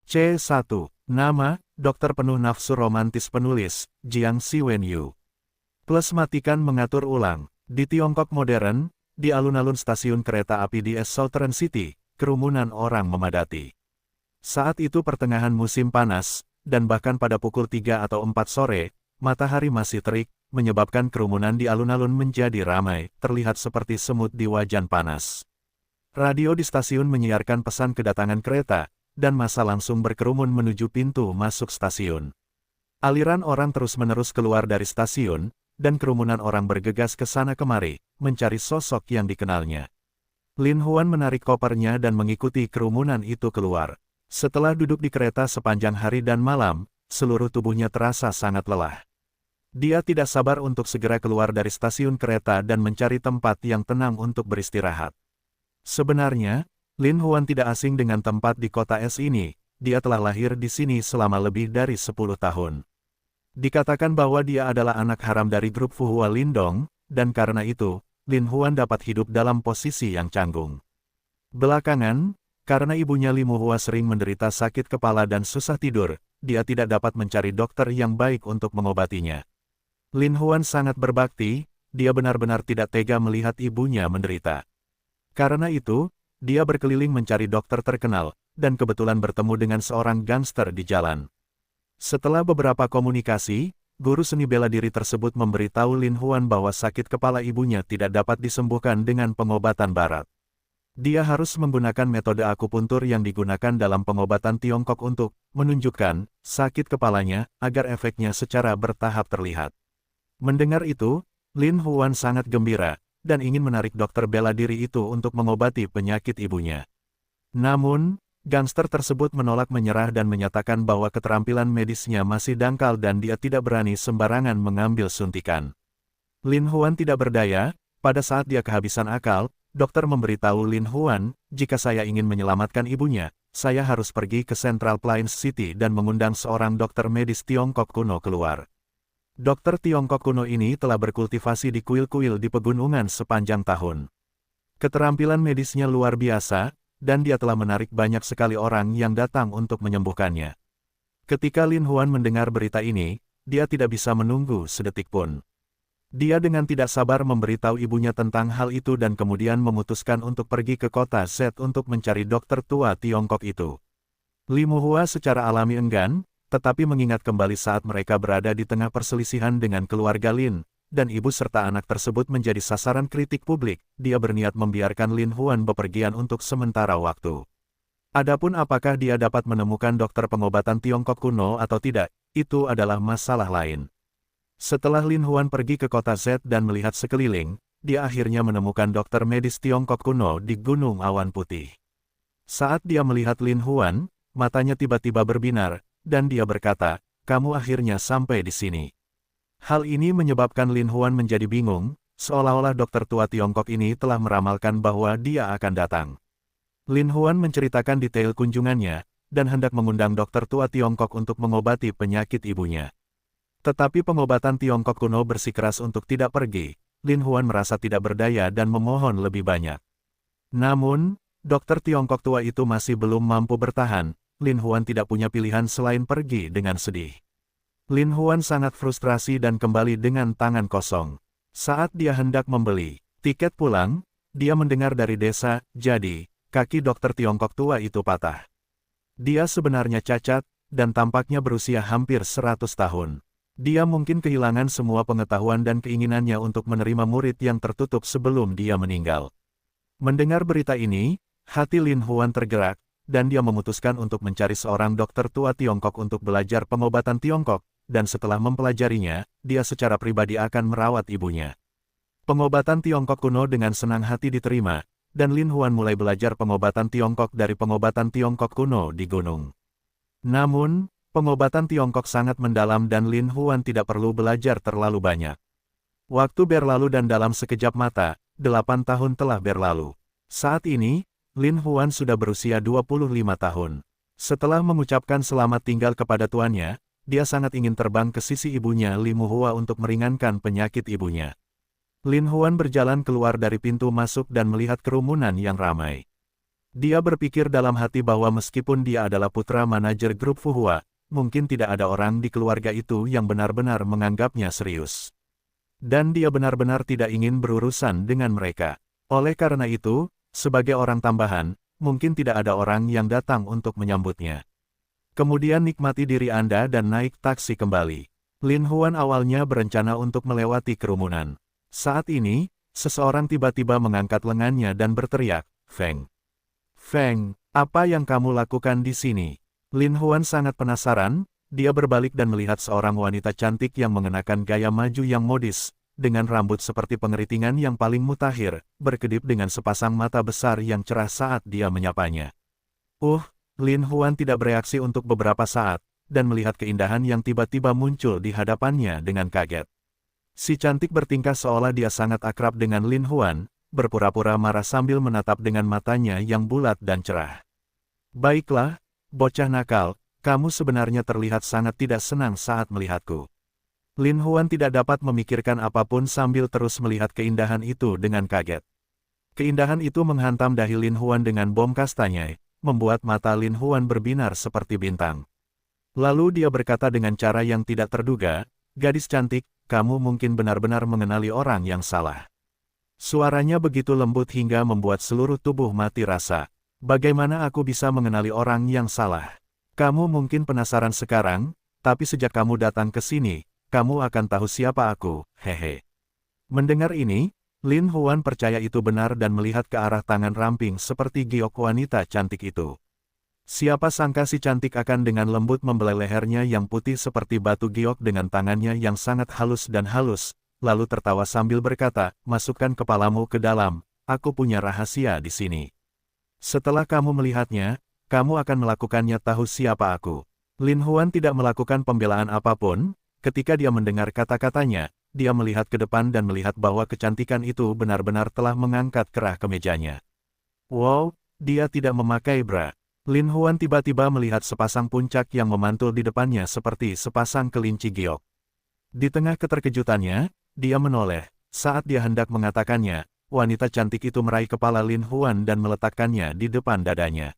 C1. Nama, dokter penuh nafsu romantis penulis, Jiang Siwenyu. Plus matikan mengatur ulang. Di Tiongkok modern, di alun-alun stasiun kereta api di Southern City, kerumunan orang memadati. Saat itu pertengahan musim panas, dan bahkan pada pukul 3 atau 4 sore, matahari masih terik, menyebabkan kerumunan di alun-alun menjadi ramai, terlihat seperti semut di wajan panas. Radio di stasiun menyiarkan pesan kedatangan kereta, dan massa langsung berkerumun menuju pintu masuk stasiun. Aliran orang terus-menerus keluar dari stasiun, dan kerumunan orang bergegas ke sana kemari, mencari sosok yang dikenalnya. Lin Huan menarik kopernya dan mengikuti kerumunan itu keluar. Setelah duduk di kereta sepanjang hari dan malam, seluruh tubuhnya terasa sangat lelah. Dia tidak sabar untuk segera keluar dari stasiun kereta dan mencari tempat yang tenang untuk beristirahat. Sebenarnya, Lin Huan tidak asing dengan tempat di kota es ini, dia telah lahir di sini selama lebih dari 10 tahun. Dikatakan bahwa dia adalah anak haram dari grup Fuhua Lindong, dan karena itu, Lin Huan dapat hidup dalam posisi yang canggung. Belakangan, karena ibunya Li Muhua sering menderita sakit kepala dan susah tidur, dia tidak dapat mencari dokter yang baik untuk mengobatinya. Lin Huan sangat berbakti, dia benar-benar tidak tega melihat ibunya menderita. Karena itu, dia berkeliling mencari dokter terkenal, dan kebetulan bertemu dengan seorang gangster di jalan. Setelah beberapa komunikasi, guru seni bela diri tersebut memberitahu Lin Huan bahwa sakit kepala ibunya tidak dapat disembuhkan dengan pengobatan barat. Dia harus menggunakan metode akupuntur yang digunakan dalam pengobatan Tiongkok untuk menunjukkan sakit kepalanya, agar efeknya secara bertahap terlihat. Mendengar itu, Lin Huan sangat gembira, dan ingin menarik dokter bela diri itu untuk mengobati penyakit ibunya. Namun, gangster tersebut menolak menyerah dan menyatakan bahwa keterampilan medisnya masih dangkal dan dia tidak berani sembarangan mengambil suntikan. Lin Huan tidak berdaya, pada saat dia kehabisan akal, dokter memberitahu Lin Huan, jika saya ingin menyelamatkan ibunya, saya harus pergi ke Central Plains City dan mengundang seorang dokter medis Tiongkok kuno keluar. Dokter Tiongkok kuno ini telah berkultivasi di kuil-kuil di pegunungan sepanjang tahun. Keterampilan medisnya luar biasa, dan dia telah menarik banyak sekali orang yang datang untuk menyembuhkannya. Ketika Lin Huan mendengar berita ini, dia tidak bisa menunggu sedetik pun. Dia dengan tidak sabar memberitahu ibunya tentang hal itu dan kemudian memutuskan untuk pergi ke kota Z untuk mencari dokter tua Tiongkok itu. Li Muhua secara alami enggan, tetapi mengingat kembali saat mereka berada di tengah perselisihan dengan keluarga Lin, dan ibu serta anak tersebut menjadi sasaran kritik publik, dia berniat membiarkan Lin Huan bepergian untuk sementara waktu. Adapun apakah dia dapat menemukan dokter pengobatan Tiongkok kuno atau tidak, itu adalah masalah lain. Setelah Lin Huan pergi ke kota Z dan melihat sekeliling, dia akhirnya menemukan dokter medis Tiongkok kuno di Gunung Awan Putih. Saat dia melihat Lin Huan, matanya tiba-tiba berbinar, dan dia berkata, "Kamu akhirnya sampai di sini." Hal ini menyebabkan Lin Huan menjadi bingung, seolah-olah dokter tua Tiongkok ini telah meramalkan bahwa dia akan datang. Lin Huan menceritakan detail kunjungannya, dan hendak mengundang dokter tua Tiongkok untuk mengobati penyakit ibunya. Tetapi pengobatan Tiongkok kuno bersikeras untuk tidak pergi, Lin Huan merasa tidak berdaya dan memohon lebih banyak. Namun, dokter Tiongkok tua itu masih belum mampu bertahan, Lin Huan tidak punya pilihan selain pergi dengan sedih. Lin Huan sangat frustrasi dan kembali dengan tangan kosong. Saat dia hendak membeli tiket pulang, dia mendengar dari desa, jadi, kaki dokter Tiongkok tua itu patah. Dia sebenarnya cacat, dan tampaknya berusia hampir 100 tahun. Dia mungkin kehilangan semua pengetahuan dan keinginannya untuk menerima murid yang tertutup sebelum dia meninggal. Mendengar berita ini, hati Lin Huan tergerak, dan dia memutuskan untuk mencari seorang dokter tua Tiongkok untuk belajar pengobatan Tiongkok, dan setelah mempelajarinya, dia secara pribadi akan merawat ibunya. Pengobatan Tiongkok kuno dengan senang hati diterima, dan Lin Huan mulai belajar pengobatan Tiongkok dari pengobatan Tiongkok kuno di gunung. Namun, pengobatan Tiongkok sangat mendalam dan Lin Huan tidak perlu belajar terlalu banyak. Waktu berlalu dan dalam sekejap mata, 8 tahun telah berlalu. Saat ini, Lin Huan sudah berusia 25 tahun. Setelah mengucapkan selamat tinggal kepada tuannya, dia sangat ingin terbang ke sisi ibunya Li Muhua untuk meringankan penyakit ibunya. Lin Huan berjalan keluar dari pintu masuk dan melihat kerumunan yang ramai. Dia berpikir dalam hati bahwa meskipun dia adalah putra manajer grup Fuhua, mungkin tidak ada orang di keluarga itu yang benar-benar menganggapnya serius. Dan dia benar-benar tidak ingin berurusan dengan mereka. Oleh karena itu, sebagai orang tambahan, mungkin tidak ada orang yang datang untuk menyambutnya. Kemudian nikmati diri Anda dan naik taksi kembali. Lin Huan awalnya berencana untuk melewati kerumunan. Saat ini, seseorang tiba-tiba mengangkat lengannya dan berteriak, "Feng! Feng, apa yang kamu lakukan di sini?" Lin Huan sangat penasaran, dia berbalik dan melihat seorang wanita cantik yang mengenakan gaya maju yang modis, dengan rambut seperti pengeritingan yang paling mutakhir, berkedip dengan sepasang mata besar yang cerah saat dia menyapanya. Lin Huan tidak bereaksi untuk beberapa saat, dan melihat keindahan yang tiba-tiba muncul di hadapannya dengan kaget. Si cantik bertingkah seolah dia sangat akrab dengan Lin Huan, berpura-pura marah sambil menatap dengan matanya yang bulat dan cerah. "Baiklah, bocah nakal, kamu sebenarnya terlihat sangat tidak senang saat melihatku." Lin Huan tidak dapat memikirkan apapun sambil terus melihat keindahan itu dengan kaget. Keindahan itu menghantam dahi Lin Huan dengan bom kastanya, membuat mata Lin Huan berbinar seperti bintang. Lalu dia berkata dengan cara yang tidak terduga, "Gadis cantik, kamu mungkin benar-benar mengenali orang yang salah." Suaranya begitu lembut hingga membuat seluruh tubuh mati rasa. "Bagaimana aku bisa mengenali orang yang salah? Kamu mungkin penasaran sekarang, tapi sejak kamu datang ke sini, kamu akan tahu siapa aku, hehe." Mendengar ini, Lin Huan percaya itu benar dan melihat ke arah tangan ramping seperti giok wanita cantik itu. Siapa sangka si cantik akan dengan lembut membelai lehernya yang putih seperti batu giok dengan tangannya yang sangat halus dan halus, lalu tertawa sambil berkata, "Masukkan kepalamu ke dalam, aku punya rahasia di sini. Setelah kamu melihatnya, kamu akan melakukannya tahu siapa aku." Lin Huan tidak melakukan pembelaan apapun, ketika dia mendengar kata-katanya, dia melihat ke depan dan melihat bahwa kecantikan itu benar-benar telah mengangkat kerah kemejanya. Wow, dia tidak memakai bra. Lin Huan tiba-tiba melihat sepasang puncak yang memantul di depannya seperti sepasang kelinci giok. Di tengah keterkejutannya, dia menoleh. Saat dia hendak mengatakannya, wanita cantik itu meraih kepala Lin Huan dan meletakkannya di depan dadanya.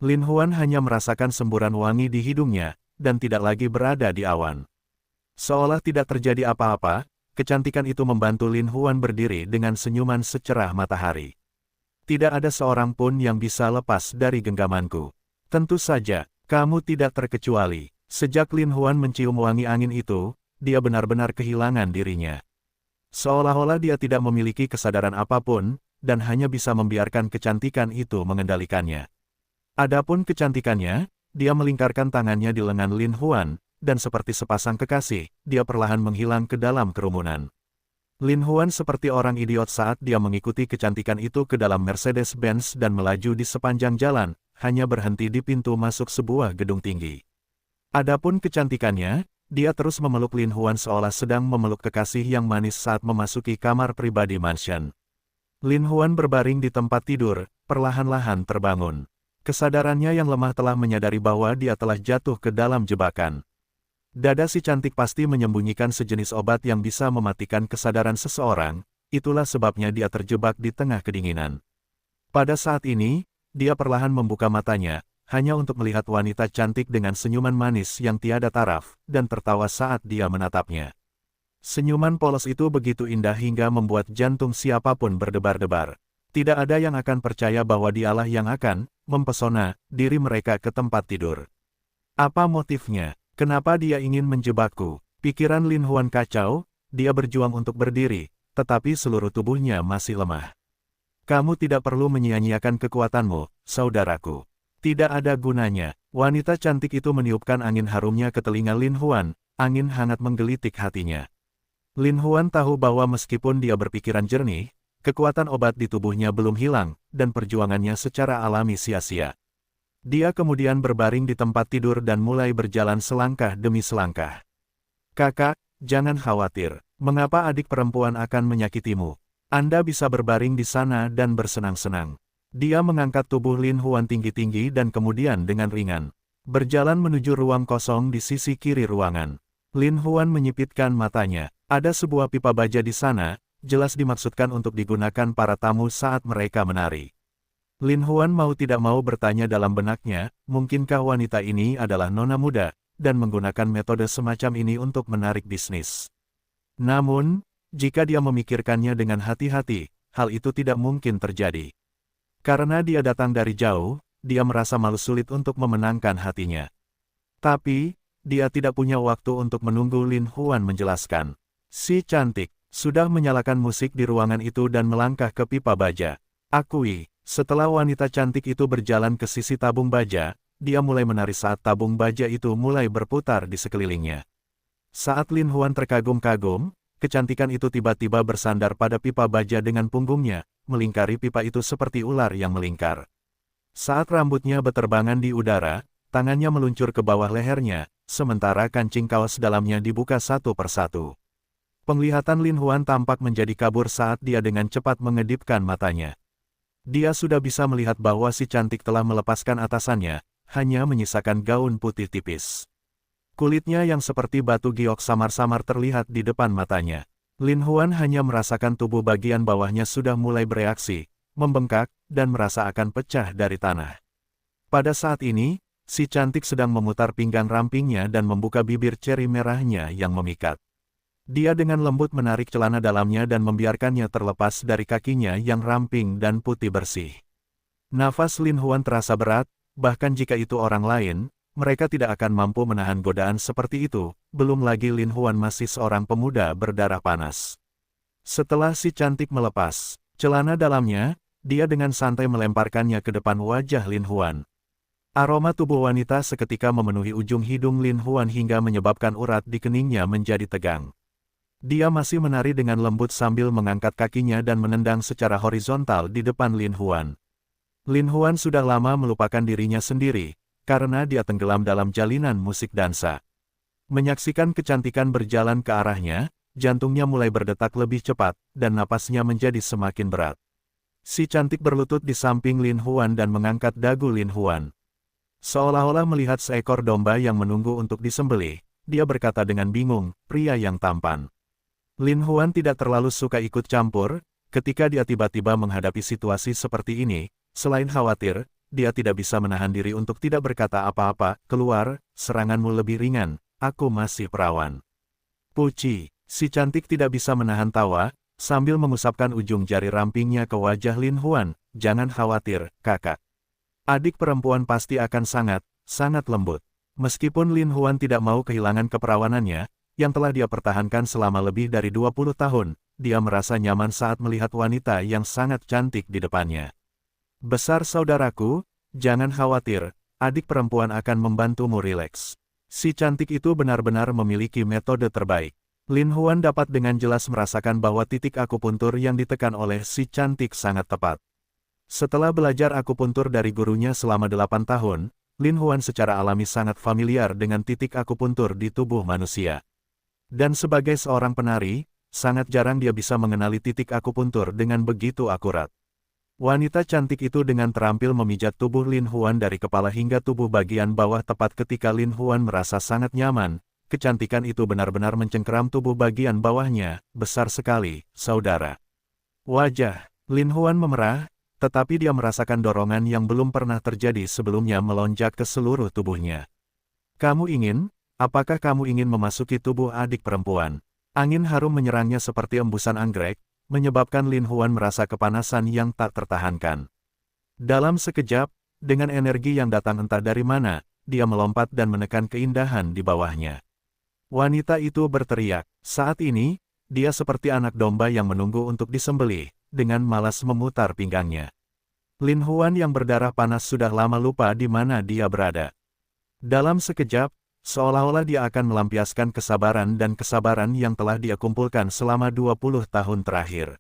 Lin Huan hanya merasakan semburan wangi di hidungnya, dan tidak lagi berada di awan. Seolah tidak terjadi apa-apa, kecantikan itu membantu Lin Huan berdiri dengan senyuman secerah matahari. "Tidak ada seorang pun yang bisa lepas dari genggamanku. Tentu saja, kamu tidak terkecuali." Sejak Lin Huan mencium wangi angin itu, dia benar-benar kehilangan dirinya. Seolah-olah dia tidak memiliki kesadaran apapun, dan hanya bisa membiarkan kecantikan itu mengendalikannya. Adapun kecantikannya, dia melingkarkan tangannya di lengan Lin Huan, dan seperti sepasang kekasih, dia perlahan menghilang ke dalam kerumunan. Lin Huan seperti orang idiot saat dia mengikuti kecantikan itu ke dalam Mercedes-Benz dan melaju di sepanjang jalan, hanya berhenti di pintu masuk sebuah gedung tinggi. Adapun kecantikannya, dia terus memeluk Lin Huan seolah sedang memeluk kekasih yang manis saat memasuki kamar pribadi mansion. Lin Huan berbaring di tempat tidur, perlahan-lahan terbangun. Kesadarannya yang lemah telah menyadari bahwa dia telah jatuh ke dalam jebakan. Dada si cantik pasti menyembunyikan sejenis obat yang bisa mematikan kesadaran seseorang, itulah sebabnya dia terjebak di tengah kedinginan. Pada saat ini, dia perlahan membuka matanya, hanya untuk melihat wanita cantik dengan senyuman manis yang tiada taraf, dan tertawa saat dia menatapnya. Senyuman polos itu begitu indah hingga membuat jantung siapapun berdebar-debar. Tidak ada yang akan percaya bahwa dialah yang akan mempesona diri mereka ke tempat tidur. Apa motifnya? Kenapa dia ingin menjebakku? Pikiran Lin Huan kacau, dia berjuang untuk berdiri, tetapi seluruh tubuhnya masih lemah. "Kamu tidak perlu menyia-nyiakan kekuatanmu, saudaraku. Tidak ada gunanya." Wanita cantik itu meniupkan angin harumnya ke telinga Lin Huan, angin hangat menggelitik hatinya. Lin Huan tahu bahwa meskipun dia berpikiran jernih, kekuatan obat di tubuhnya belum hilang, dan perjuangannya secara alami sia-sia. Dia kemudian berbaring di tempat tidur dan mulai berjalan selangkah demi selangkah. "Kakak, jangan khawatir. Mengapa adik perempuan akan menyakitimu? Anda bisa berbaring di sana dan bersenang-senang." Dia mengangkat tubuh Lin Huan tinggi-tinggi dan kemudian dengan ringan berjalan menuju ruang kosong di sisi kiri ruangan. Lin Huan menyipitkan matanya. Ada sebuah pipa baja di sana, jelas dimaksudkan untuk digunakan para tamu saat mereka menari. Lin Huan mau tidak mau bertanya dalam benaknya, mungkinkah wanita ini adalah nona muda, dan menggunakan metode semacam ini untuk menarik bisnis. Namun, jika dia memikirkannya dengan hati-hati, hal itu tidak mungkin terjadi. Karena dia datang dari jauh, dia merasa malu sulit untuk memenangkan hatinya. Tapi, dia tidak punya waktu untuk menunggu Lin Huan menjelaskan. Si cantik, sudah menyalakan musik di ruangan itu dan melangkah ke pipa baja. Akui, setelah wanita cantik itu berjalan ke sisi tabung baja, dia mulai menari saat tabung baja itu mulai berputar di sekelilingnya. Saat Lin Huan terkagum-kagum, kecantikan itu tiba-tiba bersandar pada pipa baja dengan punggungnya, melingkari pipa itu seperti ular yang melingkar. Saat rambutnya beterbangan di udara, tangannya meluncur ke bawah lehernya, sementara kancing kaos dalamnya dibuka satu persatu. Penglihatan Lin Huan tampak menjadi kabur saat dia dengan cepat mengedipkan matanya. Dia sudah bisa melihat bahwa si cantik telah melepaskan atasannya, hanya menyisakan gaun putih tipis. Kulitnya yang seperti batu giok samar-samar terlihat di depan matanya. Lin Huan hanya merasakan tubuh bagian bawahnya sudah mulai bereaksi, membengkak, dan merasa akan pecah dari tanah. Pada saat ini, si cantik sedang memutar pinggang rampingnya dan membuka bibir ceri merahnya yang memikat. Dia dengan lembut menarik celana dalamnya dan membiarkannya terlepas dari kakinya yang ramping dan putih bersih. Nafas Lin Huan terasa berat, bahkan jika itu orang lain, mereka tidak akan mampu menahan godaan seperti itu, belum lagi Lin Huan masih seorang pemuda berdarah panas. Setelah si cantik melepas celana dalamnya, dia dengan santai melemparkannya ke depan wajah Lin Huan. Aroma tubuh wanita seketika memenuhi ujung hidung Lin Huan hingga menyebabkan urat di keningnya menjadi tegang. Dia masih menari dengan lembut sambil mengangkat kakinya dan menendang secara horizontal di depan Lin Huan. Lin Huan sudah lama melupakan dirinya sendiri, karena dia tenggelam dalam jalinan musik dansa. Menyaksikan kecantikan berjalan ke arahnya, jantungnya mulai berdetak lebih cepat, dan napasnya menjadi semakin berat. Si cantik berlutut di samping Lin Huan dan mengangkat dagu Lin Huan. Seolah-olah melihat seekor domba yang menunggu untuk disembelih, dia berkata dengan bingung, pria yang tampan. Lin Huan tidak terlalu suka ikut campur, ketika dia tiba-tiba menghadapi situasi seperti ini, selain khawatir, dia tidak bisa menahan diri untuk tidak berkata apa-apa, keluar, seranganmu lebih ringan, aku masih perawan. Puci, si cantik tidak bisa menahan tawa, sambil mengusapkan ujung jari rampingnya ke wajah Lin Huan, jangan khawatir, kakak. Adik perempuan pasti akan sangat lembut. Meskipun Lin Huan tidak mau kehilangan keperawanannya, yang telah dia pertahankan selama lebih dari 20 tahun, dia merasa nyaman saat melihat wanita yang sangat cantik di depannya. Besar saudaraku, jangan khawatir, adik perempuan akan membantumu rileks. Si cantik itu benar-benar memiliki metode terbaik. Lin Huan dapat dengan jelas merasakan bahwa titik akupuntur yang ditekan oleh si cantik sangat tepat. Setelah belajar akupuntur dari gurunya selama 8 tahun, Lin Huan secara alami sangat familiar dengan titik akupuntur di tubuh manusia. Dan sebagai seorang penari, sangat jarang dia bisa mengenali titik akupuntur dengan begitu akurat. Wanita cantik itu dengan terampil memijat tubuh Lin Huan dari kepala hingga tubuh bagian bawah tepat ketika Lin Huan merasa sangat nyaman. Kecantikan itu benar-benar mencengkeram tubuh bagian bawahnya, besar sekali, saudara. Wajah Lin Huan memerah, tetapi dia merasakan dorongan yang belum pernah terjadi sebelumnya melonjak ke seluruh tubuhnya. Apakah kamu ingin memasuki tubuh adik perempuan? Angin harum menyerangnya seperti embusan anggrek, menyebabkan Lin Huan merasa kepanasan yang tak tertahankan. Dalam sekejap, dengan energi yang datang entah dari mana, dia melompat dan menekan keindahan di bawahnya. Wanita itu berteriak. Saat ini, dia seperti anak domba yang menunggu untuk disembelih, dengan malas memutar pinggangnya. Lin Huan yang berdarah panas sudah lama lupa di mana dia berada. Dalam sekejap, seolah-olah dia akan melampiaskan kesabaran yang telah dia kumpulkan selama 20 tahun terakhir.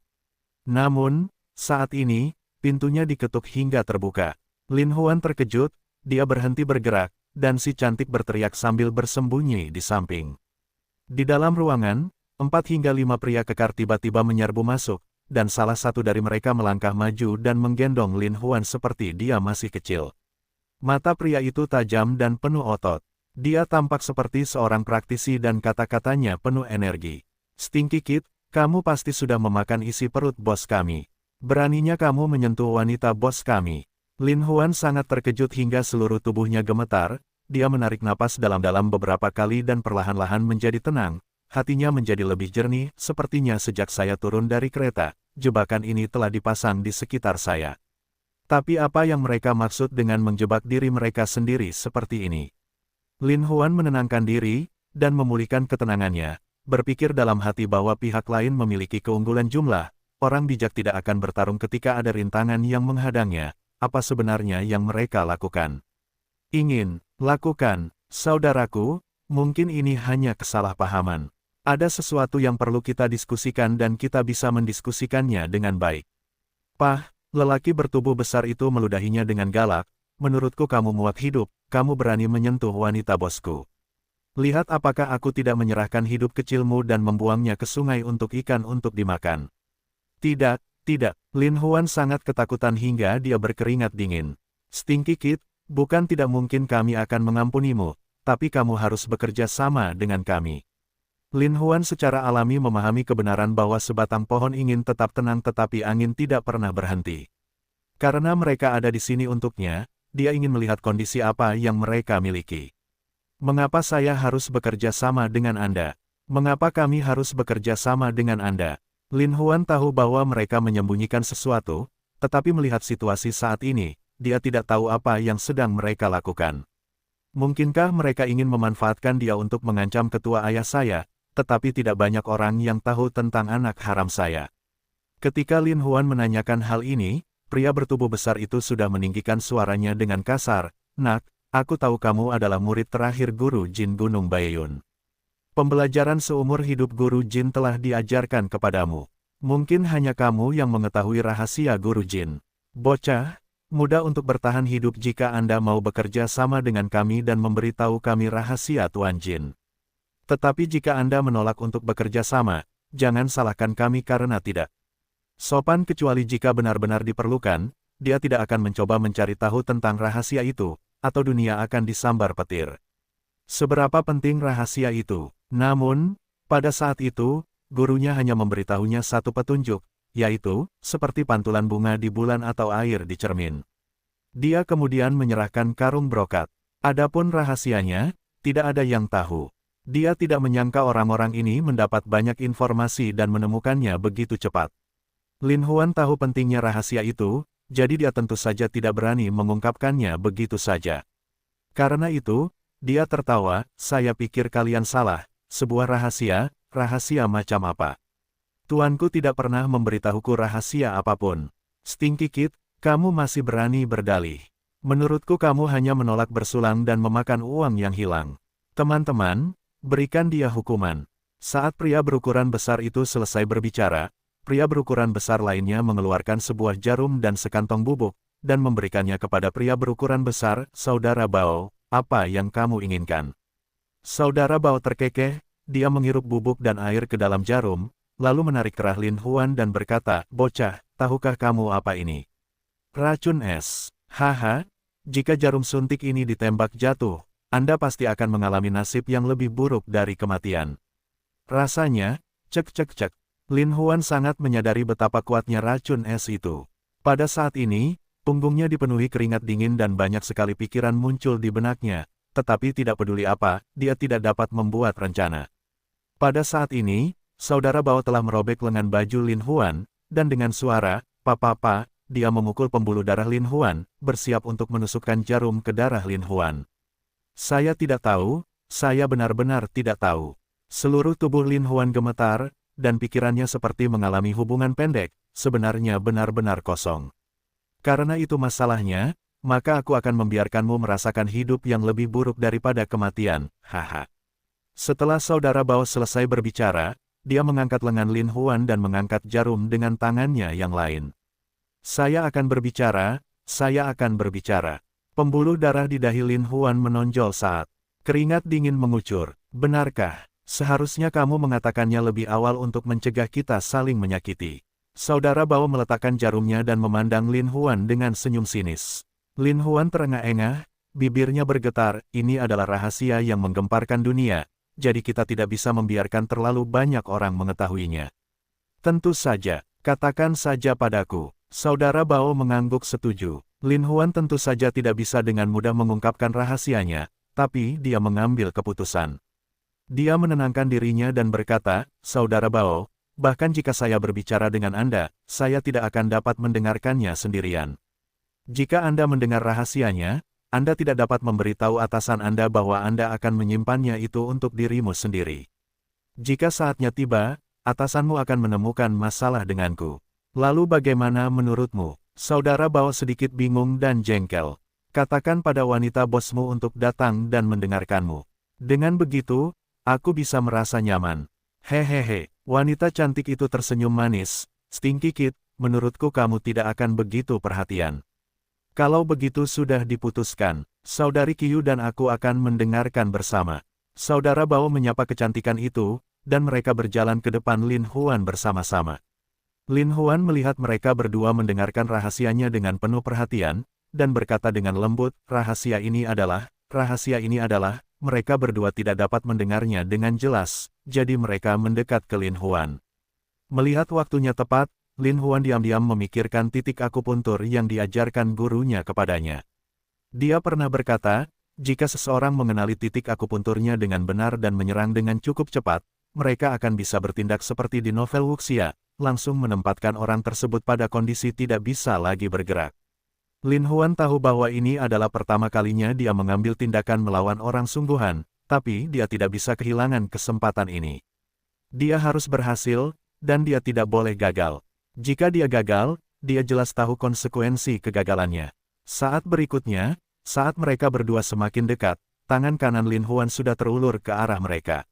Namun, saat ini, pintunya diketuk hingga terbuka. Lin Huan terkejut, dia berhenti bergerak, dan si cantik berteriak sambil bersembunyi di samping. Di dalam ruangan, 4 hingga 5 pria kekar tiba-tiba menyerbu masuk, dan salah satu dari mereka melangkah maju dan menggendong Lin Huan seperti dia masih kecil. Mata pria itu tajam dan penuh otot. Dia tampak seperti seorang praktisi dan kata-katanya penuh energi. Stinky Kid, kamu pasti sudah memakan isi perut bos kami. Beraninya kamu menyentuh wanita bos kami. Lin Huan sangat terkejut hingga seluruh tubuhnya gemetar, dia menarik napas dalam-dalam beberapa kali dan perlahan-lahan menjadi tenang, hatinya menjadi lebih jernih, sepertinya sejak saya turun dari kereta, jebakan ini telah dipasang di sekitar saya. Tapi apa yang mereka maksud dengan menjebak diri mereka sendiri seperti ini? Lin Huan menenangkan diri, dan memulihkan ketenangannya, berpikir dalam hati bahwa pihak lain memiliki keunggulan jumlah, orang bijak tidak akan bertarung ketika ada rintangan yang menghadangnya. Apa sebenarnya yang mereka lakukan? Lakukan, saudaraku, mungkin ini hanya kesalahpahaman. Ada sesuatu yang perlu kita diskusikan dan kita bisa mendiskusikannya dengan baik. Pah, lelaki bertubuh besar itu meludahinya dengan galak, menurutku kamu muak hidup, kamu berani menyentuh wanita bosku. Lihat apakah aku tidak menyerahkan hidup kecilmu dan membuangnya ke sungai untuk ikan untuk dimakan. Tidak. Lin Huan sangat ketakutan hingga dia berkeringat dingin. Stinky Kid, bukan tidak mungkin kami akan mengampunimu, tapi kamu harus bekerja sama dengan kami. Lin Huan secara alami memahami kebenaran bahwa sebatang pohon ingin tetap tenang tetapi angin tidak pernah berhenti. Karena mereka ada di sini untuknya, dia ingin melihat kondisi apa yang mereka miliki. Mengapa saya harus bekerja sama dengan Anda? Mengapa kami harus bekerja sama dengan Anda? Lin Huan tahu bahwa mereka menyembunyikan sesuatu, tetapi melihat situasi saat ini, dia tidak tahu apa yang sedang mereka lakukan. Mungkinkah mereka ingin memanfaatkan dia untuk mengancam ketua ayah saya, tetapi tidak banyak orang yang tahu tentang anak haram saya. Ketika Lin Huan menanyakan hal ini, pria bertubuh besar itu sudah meninggikan suaranya dengan kasar, "Nak, aku tahu kamu adalah murid terakhir Guru Jin Gunung Baiyun. Pembelajaran seumur hidup Guru Jin telah diajarkan kepadamu. Mungkin hanya kamu yang mengetahui rahasia Guru Jin. Bocah, mudah untuk bertahan hidup jika Anda mau bekerja sama dengan kami dan memberitahu kami rahasia Tuan Jin. Tetapi jika Anda menolak untuk bekerja sama, jangan salahkan kami karena tidak sopan kecuali jika benar-benar diperlukan, dia tidak akan mencoba mencari tahu tentang rahasia itu, atau dunia akan disambar petir. Seberapa penting rahasia itu? Namun, pada saat itu, gurunya hanya memberitahunya satu petunjuk, yaitu, seperti pantulan bunga di bulan atau air di cermin. Dia kemudian menyerahkan karung brokat. Adapun rahasianya, tidak ada yang tahu. Dia tidak menyangka orang-orang ini mendapat banyak informasi dan menemukannya begitu cepat. Lin Huan tahu pentingnya rahasia itu, jadi dia tentu saja tidak berani mengungkapkannya begitu saja. Karena itu, dia tertawa, "Saya pikir kalian salah. Sebuah rahasia macam apa? Tuanku tidak pernah memberitahuku rahasia apapun. Stinky Kid, kamu masih berani berdalih. Menurutku kamu hanya menolak bersulang dan memakan uang yang hilang. Teman-teman, berikan dia hukuman." Saat pria berukuran besar itu selesai berbicara, pria berukuran besar lainnya mengeluarkan sebuah jarum dan sekantong bubuk, dan memberikannya kepada pria berukuran besar, "Saudara Bao, apa yang kamu inginkan?" Saudara Bao terkekeh, dia menghirup bubuk dan air ke dalam jarum, lalu menarik kerah Lin Huan dan berkata, "Bocah, tahukah kamu apa ini? Racun es. Haha, jika jarum suntik ini ditembak jatuh, Anda pasti akan mengalami nasib yang lebih buruk dari kematian." Rasanya, cek. Lin Huan sangat menyadari betapa kuatnya racun es itu. Pada saat ini, punggungnya dipenuhi keringat dingin dan banyak sekali pikiran muncul di benaknya, tetapi tidak peduli apa, dia tidak dapat membuat rencana. Pada saat ini, saudara Bao telah merobek lengan baju Lin Huan, dan dengan suara, "Papa," dia memukul pembuluh darah Lin Huan, bersiap untuk menusukkan jarum ke darah Lin Huan. "Saya tidak tahu, saya benar-benar tidak tahu." Seluruh tubuh Lin Huan gemetar, dan pikirannya seperti mengalami hubungan pendek, sebenarnya benar-benar kosong. "Karena itu masalahnya, maka aku akan membiarkanmu merasakan hidup yang lebih buruk daripada kematian, haha." Setelah saudara Bao selesai berbicara, dia mengangkat lengan Lin Huan dan mengangkat jarum dengan tangannya yang lain. Saya akan berbicara. Pembuluh darah di dahi Lin Huan menonjol saat keringat dingin mengucur. "Benarkah? Seharusnya kamu mengatakannya lebih awal untuk mencegah kita saling menyakiti." Saudara Bao meletakkan jarumnya dan memandang Lin Huan dengan senyum sinis. Lin Huan terengah-engah, bibirnya bergetar, "Ini adalah rahasia yang menggemparkan dunia, jadi kita tidak bisa membiarkan terlalu banyak orang mengetahuinya. Tentu saja, katakan saja padaku." Saudara Bao mengangguk setuju. Lin Huan tentu saja tidak bisa dengan mudah mengungkapkan rahasianya, tapi dia mengambil keputusan. Dia menenangkan dirinya dan berkata, Saudara Bao, bahkan jika saya berbicara dengan Anda, saya tidak akan dapat mendengarkannya sendirian. Jika Anda mendengar rahasianya, Anda tidak dapat memberitahu atasan Anda bahwa Anda akan menyimpannya itu untuk dirimu sendiri. Jika saatnya tiba, atasanmu akan menemukan masalah denganku. Lalu bagaimana menurutmu? Saudara Bao sedikit bingung dan jengkel. Katakan pada wanita bosmu untuk datang dan mendengarkanmu. Dengan begitu, aku bisa merasa nyaman. Hehehe, wanita cantik itu tersenyum manis. Stinky Kid, menurutku kamu tidak akan begitu perhatian. Kalau begitu sudah diputuskan, Saudari Qiu dan aku akan mendengarkan bersama. Saudara Bao menyapa kecantikan itu, dan mereka berjalan ke depan Lin Huan bersama-sama. Lin Huan melihat mereka berdua mendengarkan rahasianya dengan penuh perhatian, dan berkata dengan lembut, rahasia ini adalah, mereka berdua tidak dapat mendengarnya dengan jelas, jadi mereka mendekat ke Lin Huan. Melihat waktunya tepat, Lin Huan diam-diam memikirkan titik akupuntur yang diajarkan gurunya kepadanya. Dia pernah berkata, jika seseorang mengenali titik akupunturnya dengan benar dan menyerang dengan cukup cepat, mereka akan bisa bertindak seperti di novel Wuxia, langsung menempatkan orang tersebut pada kondisi tidak bisa lagi bergerak. Lin Huan tahu bahwa ini adalah pertama kalinya dia mengambil tindakan melawan orang sungguhan, tapi dia tidak bisa kehilangan kesempatan ini. Dia harus berhasil, dan dia tidak boleh gagal. Jika dia gagal, dia jelas tahu konsekuensi kegagalannya. Saat berikutnya, saat mereka berdua semakin dekat, tangan kanan Lin Huan sudah terulur ke arah mereka.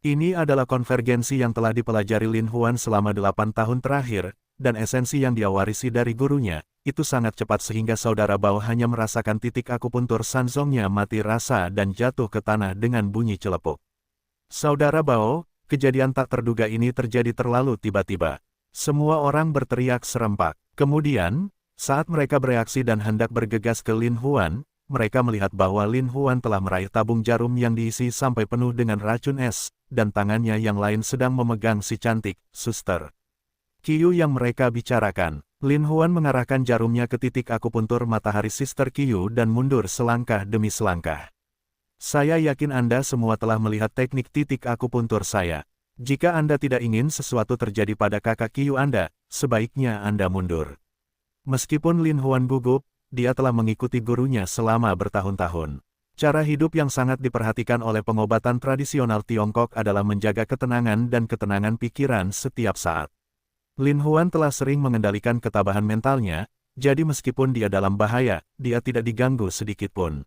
Ini adalah konvergensi yang telah dipelajari Lin Huan selama 8 tahun terakhir, dan esensi yang dia warisi dari gurunya, itu sangat cepat sehingga Saudara Bao hanya merasakan titik akupuntur Sanzongnya mati rasa dan jatuh ke tanah dengan bunyi celepuk. Saudara Bao, kejadian tak terduga ini terjadi terlalu tiba-tiba. Semua orang berteriak serempak. Kemudian, saat mereka bereaksi dan hendak bergegas ke Lin Huan, mereka melihat bahwa Lin Huan telah meraih tabung jarum yang diisi sampai penuh dengan racun es, dan tangannya yang lain sedang memegang si cantik, suster Qiu yang mereka bicarakan. Lin Huan mengarahkan jarumnya ke titik akupuntur matahari Sister Qiu dan mundur selangkah demi selangkah. Saya yakin Anda semua telah melihat teknik titik akupuntur saya. Jika Anda tidak ingin sesuatu terjadi pada kakak Qiu Anda, sebaiknya Anda mundur. Meskipun Lin Huan gugup, dia telah mengikuti gurunya selama bertahun-tahun. Cara hidup yang sangat diperhatikan oleh pengobatan tradisional Tiongkok adalah menjaga ketenangan dan ketenangan pikiran setiap saat. Lin Huan telah sering mengendalikan ketabahan mentalnya, jadi meskipun dia dalam bahaya, dia tidak diganggu sedikitpun.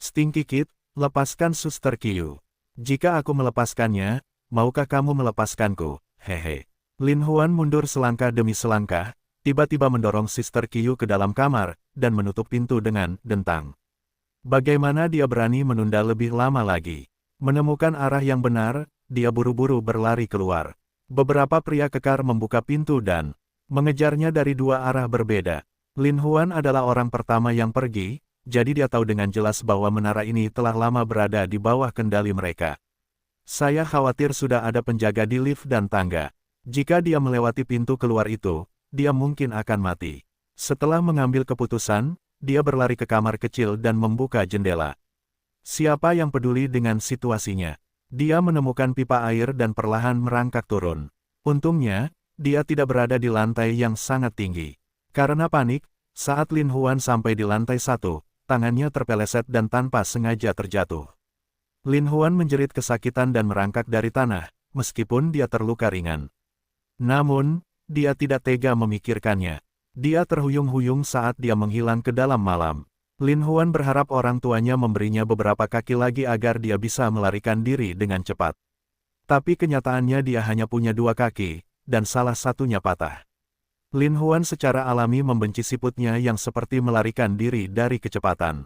Stinky Kid, lepaskan Suster Qiu. Jika aku melepaskannya, maukah kamu melepaskanku? Hehe. Lin Huan mundur selangkah demi selangkah, tiba-tiba mendorong Sister Qiu ke dalam kamar, dan menutup pintu dengan dentang. Bagaimana dia berani menunda lebih lama lagi? Menemukan arah yang benar, dia buru-buru berlari keluar. Beberapa pria kekar membuka pintu dan mengejarnya dari dua arah berbeda. Lin Huan adalah orang pertama yang pergi, jadi dia tahu dengan jelas bahwa menara ini telah lama berada di bawah kendali mereka. Saya khawatir sudah ada penjaga di lift dan tangga. Jika dia melewati pintu keluar itu, dia mungkin akan mati. Setelah mengambil keputusan, dia berlari ke kamar kecil dan membuka jendela. Siapa yang peduli dengan situasinya? Dia menemukan pipa air dan perlahan merangkak turun. Untungnya, dia tidak berada di lantai yang sangat tinggi. Karena panik, saat Lin Huan sampai di lantai 1, tangannya terpeleset dan tanpa sengaja terjatuh. Lin Huan menjerit kesakitan dan merangkak dari tanah, meskipun dia terluka ringan. Namun, dia tidak tega memikirkannya. Dia terhuyung-huyung saat dia menghilang ke dalam malam. Lin Huan berharap orang tuanya memberinya beberapa kaki lagi agar dia bisa melarikan diri dengan cepat. Tapi kenyataannya dia hanya punya 2 kaki, dan salah satunya patah. Lin Huan secara alami membenci siputnya yang seperti melarikan diri dari kecepatan.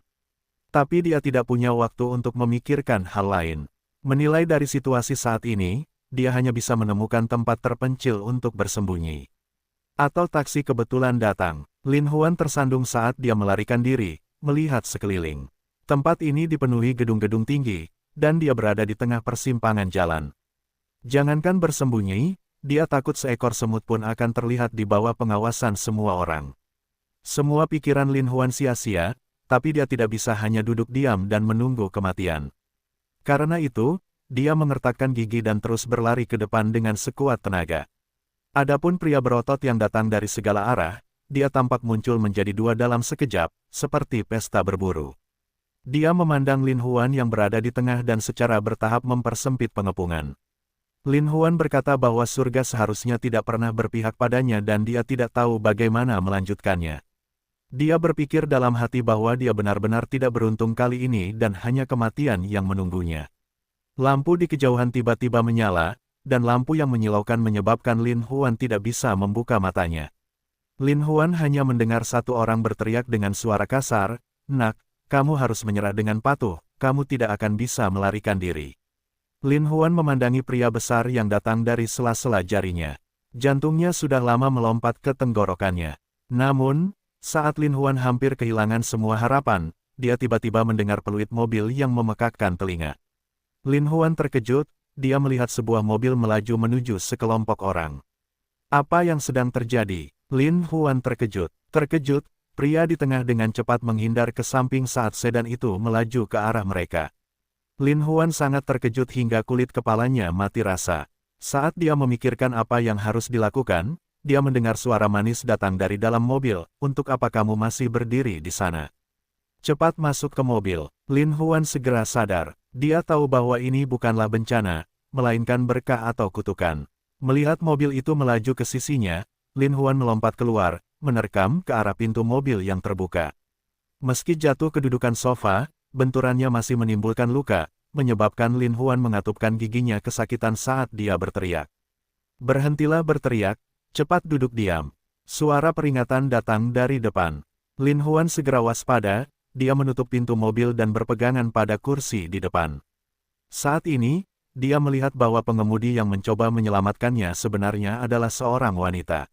Tapi dia tidak punya waktu untuk memikirkan hal lain. Menilai dari situasi saat ini, dia hanya bisa menemukan tempat terpencil untuk bersembunyi. Atau taksi kebetulan datang. Lin Huan tersandung saat dia melarikan diri, melihat sekeliling. Tempat ini dipenuhi gedung-gedung tinggi, dan dia berada di tengah persimpangan jalan. Jangankan bersembunyi, Dia takut seekor semut pun akan terlihat di bawah pengawasan semua orang. Semua pikiran Lin Huan sia-sia, tapi dia tidak bisa hanya duduk diam dan menunggu kematian. Karena itu, dia mengertakkan gigi dan terus berlari ke depan dengan sekuat tenaga. Adapun pria berotot yang datang dari segala arah, dia tampak muncul menjadi dua dalam sekejap, seperti pesta berburu. Dia memandang Lin Huan yang berada di tengah dan secara bertahap mempersempit pengepungan. Lin Huan berkata bahwa surga seharusnya tidak pernah berpihak padanya dan dia tidak tahu bagaimana melanjutkannya. Dia berpikir dalam hati bahwa dia benar-benar tidak beruntung kali ini dan hanya kematian yang menunggunya. Lampu di kejauhan tiba-tiba menyala, dan lampu yang menyilaukan menyebabkan Lin Huan tidak bisa membuka matanya. Lin Huan hanya mendengar satu orang berteriak dengan suara kasar, "Nak, kamu harus menyerah dengan patuh, kamu tidak akan bisa melarikan diri." Lin Huan memandangi pria besar yang datang dari sela-sela jarinya. Jantungnya sudah lama melompat ke tenggorokannya. Namun, saat Lin Huan hampir kehilangan semua harapan, dia tiba-tiba mendengar peluit mobil yang memekakkan telinga. Lin Huan terkejut, dia melihat sebuah mobil melaju menuju sekelompok orang. Apa yang sedang terjadi? Lin Huan terkejut. Terkejut, pria di tengah dengan cepat menghindar ke samping saat sedan itu melaju ke arah mereka. Lin Huan sangat terkejut hingga kulit kepalanya mati rasa. Saat dia memikirkan apa yang harus dilakukan, dia mendengar suara manis datang dari dalam mobil, "Untuk apa kamu masih berdiri di sana? Cepat masuk ke mobil." Lin Huan segera sadar, dia tahu bahwa ini bukanlah bencana, melainkan berkah atau kutukan. Melihat mobil itu melaju ke sisinya, Lin Huan melompat keluar, menerkam ke arah pintu mobil yang terbuka. Meski jatuh ke dudukan sofa, benturannya masih menimbulkan luka, menyebabkan Lin Huan mengatupkan giginya kesakitan saat dia berteriak. "Berhentilah berteriak, cepat duduk diam." Suara peringatan datang dari depan. Lin Huan segera waspada, dia menutup pintu mobil dan berpegangan pada kursi di depan. Saat ini, dia melihat bahwa pengemudi yang mencoba menyelamatkannya sebenarnya adalah seorang wanita.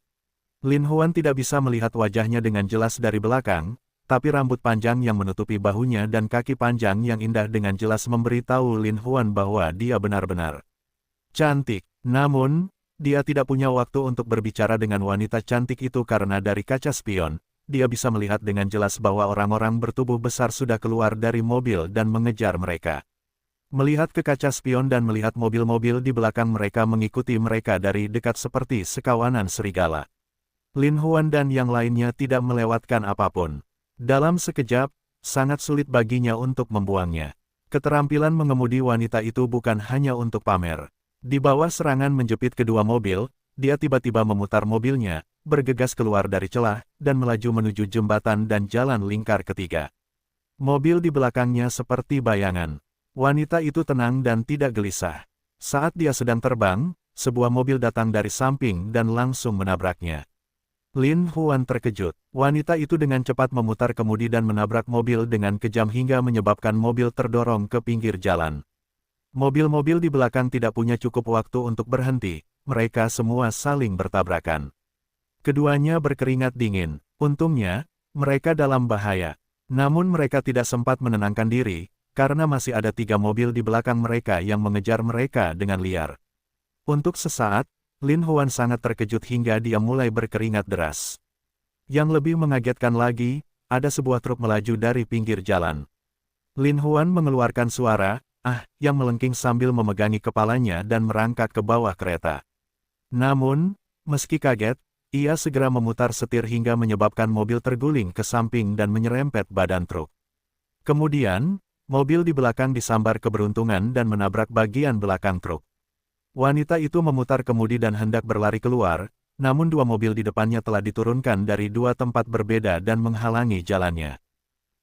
Lin Huan tidak bisa melihat wajahnya dengan jelas dari belakang, tapi rambut panjang yang menutupi bahunya dan kaki panjang yang indah dengan jelas memberitahu Lin Huan bahwa dia benar-benar cantik. Namun, dia tidak punya waktu untuk berbicara dengan wanita cantik itu karena dari kaca spion, dia bisa melihat dengan jelas bahwa orang-orang bertubuh besar sudah keluar dari mobil dan mengejar mereka. Melihat ke kaca spion dan melihat mobil-mobil di belakang mereka mengikuti mereka dari dekat seperti sekawanan serigala. Lin Huan dan yang lainnya tidak melewatkan apapun. Dalam sekejap, sangat sulit baginya untuk membuangnya. Keterampilan mengemudi wanita itu bukan hanya untuk pamer. Di bawah serangan menjepit kedua mobil, dia tiba-tiba memutar mobilnya, bergegas keluar dari celah, dan melaju menuju jembatan dan jalan lingkar ketiga. Mobil di belakangnya seperti bayangan. Wanita itu tenang dan tidak gelisah. Saat dia sedang terbang, sebuah mobil datang dari samping dan langsung menabraknya. Lin Huan terkejut. Wanita itu dengan cepat memutar kemudi dan menabrak mobil dengan kejam hingga menyebabkan mobil terdorong ke pinggir jalan. Mobil-mobil di belakang tidak punya cukup waktu untuk berhenti, mereka semua saling bertabrakan. Keduanya berkeringat dingin. Untungnya, mereka dalam bahaya. Namun mereka tidak sempat menenangkan diri, karena masih ada 3 mobil di belakang mereka yang mengejar mereka dengan liar. Untuk sesaat, Lin Huan sangat terkejut hingga dia mulai berkeringat deras. Yang lebih mengagetkan lagi, ada sebuah truk melaju dari pinggir jalan. Lin Huan mengeluarkan suara, "Ah," yang melengking sambil memegangi kepalanya dan merangkak ke bawah kereta. Namun, meski kaget, ia segera memutar setir hingga menyebabkan mobil terguling ke samping dan menyerempet badan truk. Kemudian, mobil di belakang disambar keberuntungan dan menabrak bagian belakang truk. Wanita itu memutar kemudi dan hendak berlari keluar, namun 2 mobil di depannya telah diturunkan dari 2 tempat berbeda dan menghalangi jalannya.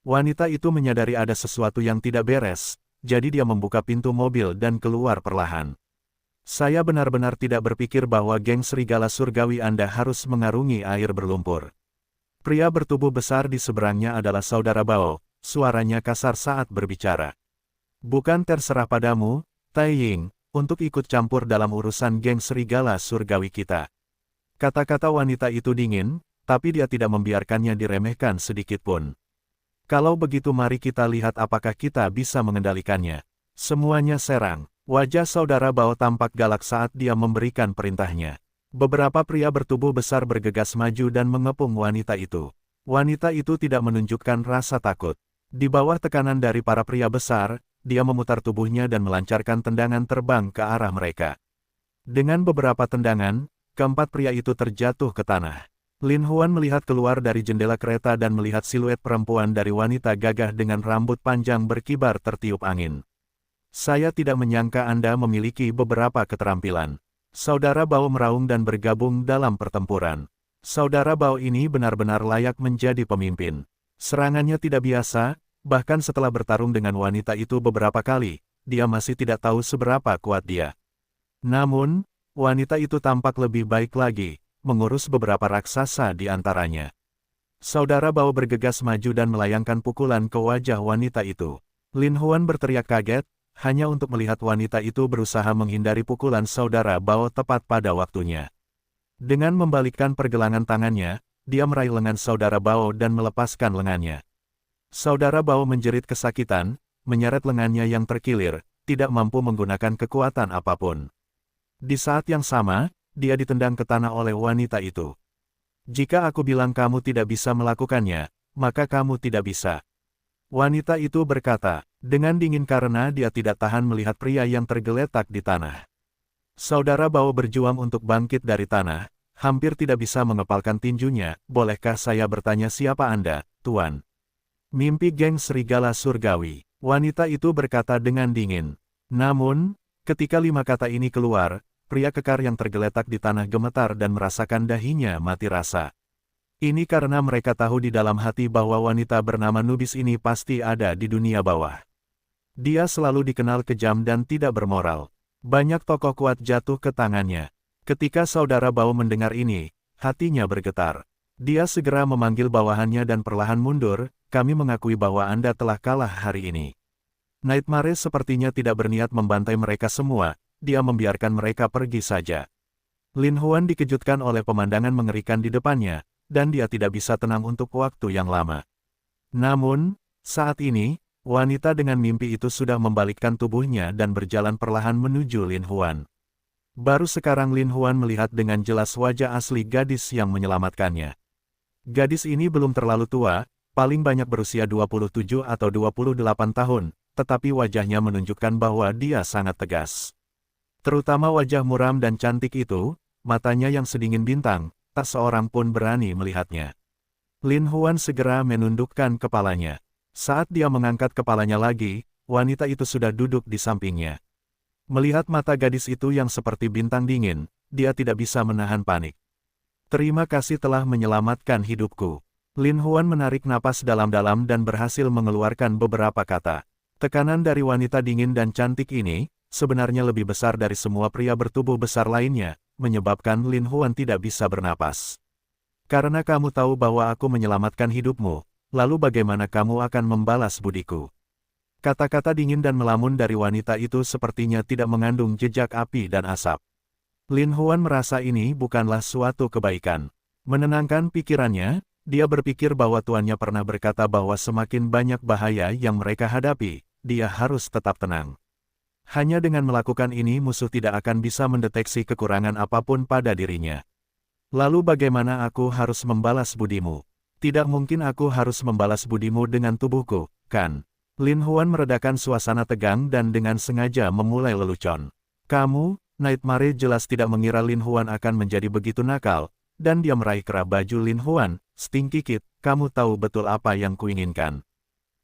Wanita itu menyadari ada sesuatu yang tidak beres, jadi dia membuka pintu mobil dan keluar perlahan. "Saya benar-benar tidak berpikir bahwa geng serigala surgawi Anda harus mengarungi air berlumpur." Pria bertubuh besar di seberangnya adalah saudara Bao, suaranya kasar saat berbicara. "Bukan terserah padamu, Tai Ying, untuk ikut campur dalam urusan geng serigala surgawi kita." Kata-kata wanita itu dingin, tapi dia tidak membiarkannya diremehkan sedikit pun. "Kalau begitu mari kita lihat apakah kita bisa mengendalikannya." Semuanya serang. Wajah saudara Bao tampak galak saat dia memberikan perintahnya. Beberapa pria bertubuh besar bergegas maju dan mengepung wanita itu. Wanita itu tidak menunjukkan rasa takut. Di bawah tekanan dari para pria besar, dia memutar tubuhnya dan melancarkan tendangan terbang ke arah mereka. Dengan beberapa tendangan, keempat pria itu terjatuh ke tanah. Lin Huan melihat keluar dari jendela kereta dan melihat siluet perempuan dari wanita gagah dengan rambut panjang berkibar tertiup angin. Saya tidak menyangka Anda memiliki beberapa keterampilan. Saudara Bao meraung dan bergabung dalam pertempuran. Saudara Bao ini benar-benar layak menjadi pemimpin. Serangannya tidak biasa, bahkan setelah bertarung dengan wanita itu beberapa kali, dia masih tidak tahu seberapa kuat dia. Namun, wanita itu tampak lebih baik lagi, mengurus beberapa raksasa di antaranya. Saudara Bao bergegas maju dan melayangkan pukulan ke wajah wanita itu. Lin Huan berteriak kaget, hanya untuk melihat wanita itu berusaha menghindari pukulan saudara Bao tepat pada waktunya. Dengan membalikkan pergelangan tangannya, dia meraih lengan saudara Bao dan melepaskan lengannya. Saudara Bao menjerit kesakitan, menyeret lengannya yang terkilir, tidak mampu menggunakan kekuatan apapun. Di saat yang sama, dia ditendang ke tanah oleh wanita itu. Jika aku bilang kamu tidak bisa melakukannya, maka kamu tidak bisa. Wanita itu berkata, dengan dingin karena dia tidak tahan melihat pria yang tergeletak di tanah. Saudara Bao berjuang untuk bangkit dari tanah, hampir tidak bisa mengepalkan tinjunya. Bolehkah saya bertanya siapa Anda, Tuan? Mimpi geng serigala surgawi. Wanita itu berkata dengan dingin. Namun, ketika 5 kata ini keluar, pria kekar yang tergeletak di tanah gemetar dan merasakan dahinya mati rasa. Ini karena mereka tahu di dalam hati bahwa wanita bernama Nubis ini pasti ada di dunia bawah. Dia selalu dikenal kejam dan tidak bermoral. Banyak tokoh kuat jatuh ke tangannya. Ketika saudara Bao mendengar ini, hatinya bergetar. Dia segera memanggil bawahannya dan perlahan mundur. Kami mengakui bahwa Anda telah kalah hari ini. Nightmare sepertinya tidak berniat membantai mereka semua. Dia membiarkan mereka pergi saja. Lin Huan dikejutkan oleh pemandangan mengerikan di depannya, dan dia tidak bisa tenang untuk waktu yang lama. Namun, saat ini, wanita dengan mimpi itu sudah membalikkan tubuhnya dan berjalan perlahan menuju Lin Huan. Baru sekarang Lin Huan melihat dengan jelas wajah asli gadis yang menyelamatkannya. Gadis ini belum terlalu tua, paling banyak berusia 27 atau 28 tahun, tetapi wajahnya menunjukkan bahwa dia sangat tegas. Terutama wajah muram dan cantik itu, matanya yang sedingin bintang, tak seorang pun berani melihatnya. Lin Huan segera menundukkan kepalanya. Saat dia mengangkat kepalanya lagi, wanita itu sudah duduk di sampingnya. Melihat mata gadis itu yang seperti bintang dingin, dia tidak bisa menahan panik. Terima kasih telah menyelamatkan hidupku. Lin Huan menarik napas dalam-dalam dan berhasil mengeluarkan beberapa kata. Tekanan dari wanita dingin dan cantik ini, sebenarnya lebih besar dari semua pria bertubuh besar lainnya, menyebabkan Lin Huan tidak bisa bernapas. Karena kamu tahu bahwa aku menyelamatkan hidupmu, lalu bagaimana kamu akan membalas budiku? Kata-kata dingin dan melamun dari wanita itu sepertinya tidak mengandung jejak api dan asap. Lin Huan merasa ini bukanlah suatu kebaikan. Menenangkan pikirannya, dia berpikir bahwa tuannya pernah berkata bahwa semakin banyak bahaya yang mereka hadapi, dia harus tetap tenang. Hanya dengan melakukan ini musuh tidak akan bisa mendeteksi kekurangan apapun pada dirinya. Lalu bagaimana aku harus membalas budimu? Tidak mungkin aku harus membalas budimu dengan tubuhku, kan? Lin Huan meredakan suasana tegang dan dengan sengaja memulai lelucon. Kamu, Nightmare jelas tidak mengira Lin Huan akan menjadi begitu nakal, dan dia meraih kerah baju Lin Huan. Stinky Kid, kamu tahu betul apa yang kuinginkan.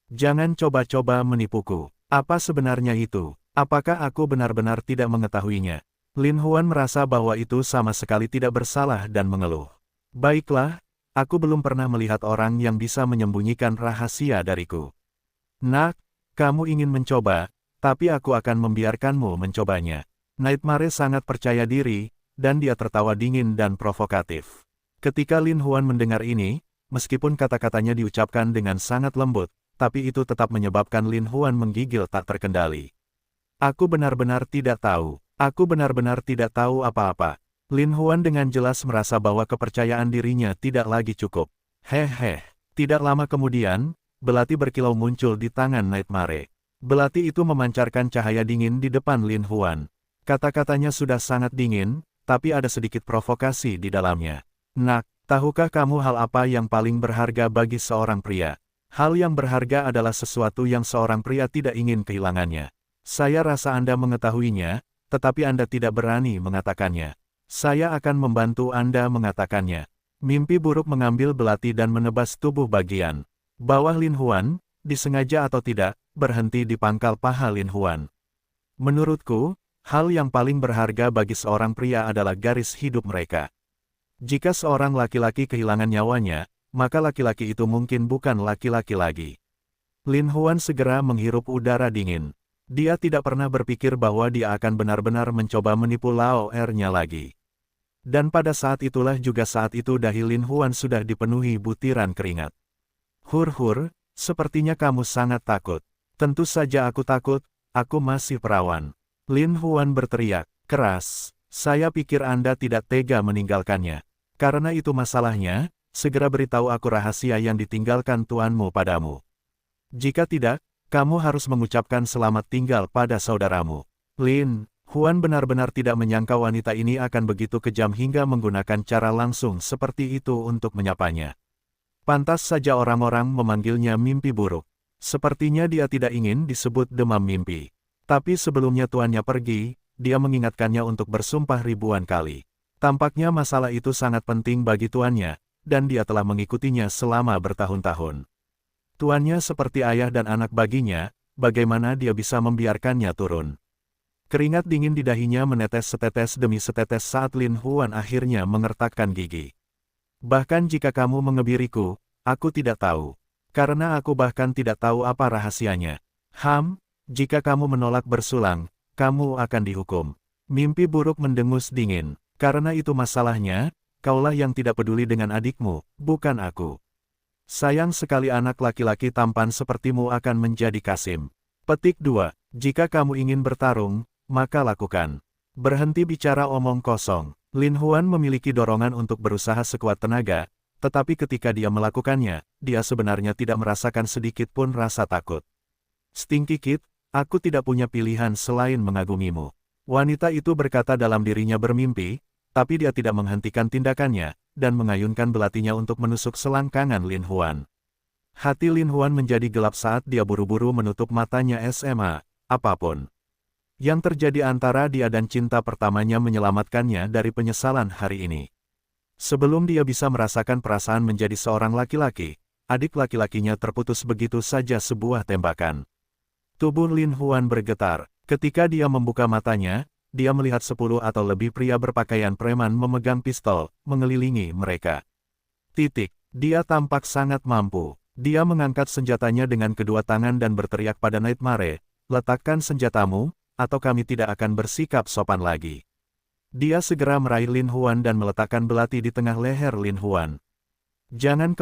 Jangan coba-coba menipuku. Apa sebenarnya itu? Apakah aku benar-benar tidak mengetahuinya? Lin Huan merasa bahwa itu sama sekali tidak bersalah dan mengeluh. Baiklah, aku belum pernah melihat orang yang bisa menyembunyikan rahasia dariku. Nak, kamu ingin mencoba, tapi aku akan membiarkanmu mencobanya. Nightmare sangat percaya diri, dan dia tertawa dingin dan provokatif. Ketika Lin Huan mendengar ini, meskipun kata-katanya diucapkan dengan sangat lembut, tapi itu tetap menyebabkan Lin Huan menggigil tak terkendali. Aku benar-benar tidak tahu. Aku benar-benar tidak tahu apa-apa. Lin Huan dengan jelas merasa bahwa kepercayaan dirinya tidak lagi cukup. Hehe. Tidak lama kemudian, belati berkilau muncul di tangan Nightmare. Belati itu memancarkan cahaya dingin di depan Lin Huan. Kata-katanya sudah sangat dingin, tapi ada sedikit provokasi di dalamnya. Nak, tahukah kamu hal apa yang paling berharga bagi seorang pria? Hal yang berharga adalah sesuatu yang seorang pria tidak ingin kehilangannya. Saya rasa Anda mengetahuinya, tetapi Anda tidak berani mengatakannya. Saya akan membantu Anda mengatakannya. Mimpi buruk mengambil belati dan menebas tubuh bagian bawah Lin Huan, disengaja atau tidak, berhenti di pangkal paha Lin Huan. Menurutku, hal yang paling berharga bagi seorang pria adalah garis hidup mereka. Jika seorang laki-laki kehilangan nyawanya, maka laki-laki itu mungkin bukan laki-laki lagi. Lin Huan segera menghirup udara dingin. Dia tidak pernah berpikir bahwa dia akan benar-benar mencoba menipu Lao Er-nya lagi. Dan pada saat itulah juga saat itu dahi Lin Huan sudah dipenuhi butiran keringat. Hur-hur, sepertinya kamu sangat takut. Tentu saja aku takut, aku masih perawan. Lin Huan berteriak keras. Saya pikir Anda tidak tega meninggalkannya. Karena itu masalahnya, segera beritahu aku rahasia yang ditinggalkan tuanmu padamu. Jika tidak, kamu harus mengucapkan selamat tinggal pada saudaramu. Lin Huan benar-benar tidak menyangka wanita ini akan begitu kejam hingga menggunakan cara langsung seperti itu untuk menyapanya. Pantas saja orang-orang memanggilnya mimpi buruk. Sepertinya dia tidak ingin disebut demam mimpi. Tapi sebelumnya tuannya pergi, dia mengingatkannya untuk bersumpah ribuan kali. Tampaknya masalah itu sangat penting bagi tuannya, dan dia telah mengikutinya selama bertahun-tahun. Tuannya seperti ayah dan anak baginya, bagaimana dia bisa membiarkannya turun? Keringat dingin di dahinya menetes setetes demi setetes saat Lin Huan akhirnya mengertakkan gigi. Bahkan jika kamu mengebiriku, aku tidak tahu. Karena aku bahkan tidak tahu apa rahasianya. Jika kamu menolak bersulang, kamu akan dihukum. Mimpi buruk mendengus dingin. Karena itu masalahnya, kaulah yang tidak peduli dengan adikmu, bukan aku. Sayang sekali anak laki-laki tampan sepertimu akan menjadi Kasim. Petik 2. Jika kamu ingin bertarung, maka lakukan. Berhenti bicara omong kosong. Lin Huan memiliki dorongan untuk berusaha sekuat tenaga, tetapi ketika dia melakukannya, dia sebenarnya tidak merasakan sedikit pun rasa takut. Stinky Kid, aku tidak punya pilihan selain mengagumimu. Wanita itu berkata dalam dirinya bermimpi, tapi dia tidak menghentikan tindakannya, dan mengayunkan belatinya untuk menusuk selangkangan Lin Huan. Hati Lin Huan menjadi gelap saat dia buru-buru menutup matanya. Apapun yang terjadi antara dia dan cinta pertamanya menyelamatkannya dari penyesalan hari ini. Sebelum dia bisa merasakan perasaan menjadi seorang laki-laki, adik laki-lakinya terputus begitu saja sebuah tembakan. Tubuh Lin Huan bergetar. Ketika dia membuka matanya, dia melihat 10 atau lebih pria berpakaian preman memegang pistol, mengelilingi mereka. Dia tampak sangat mampu. Dia mengangkat senjatanya dengan kedua tangan dan berteriak pada Nightmare, letakkan senjatamu, atau kami tidak akan bersikap sopan lagi. Dia segera meraih Lin Huan dan meletakkan belati di tengah leher Lin Huan. Jangan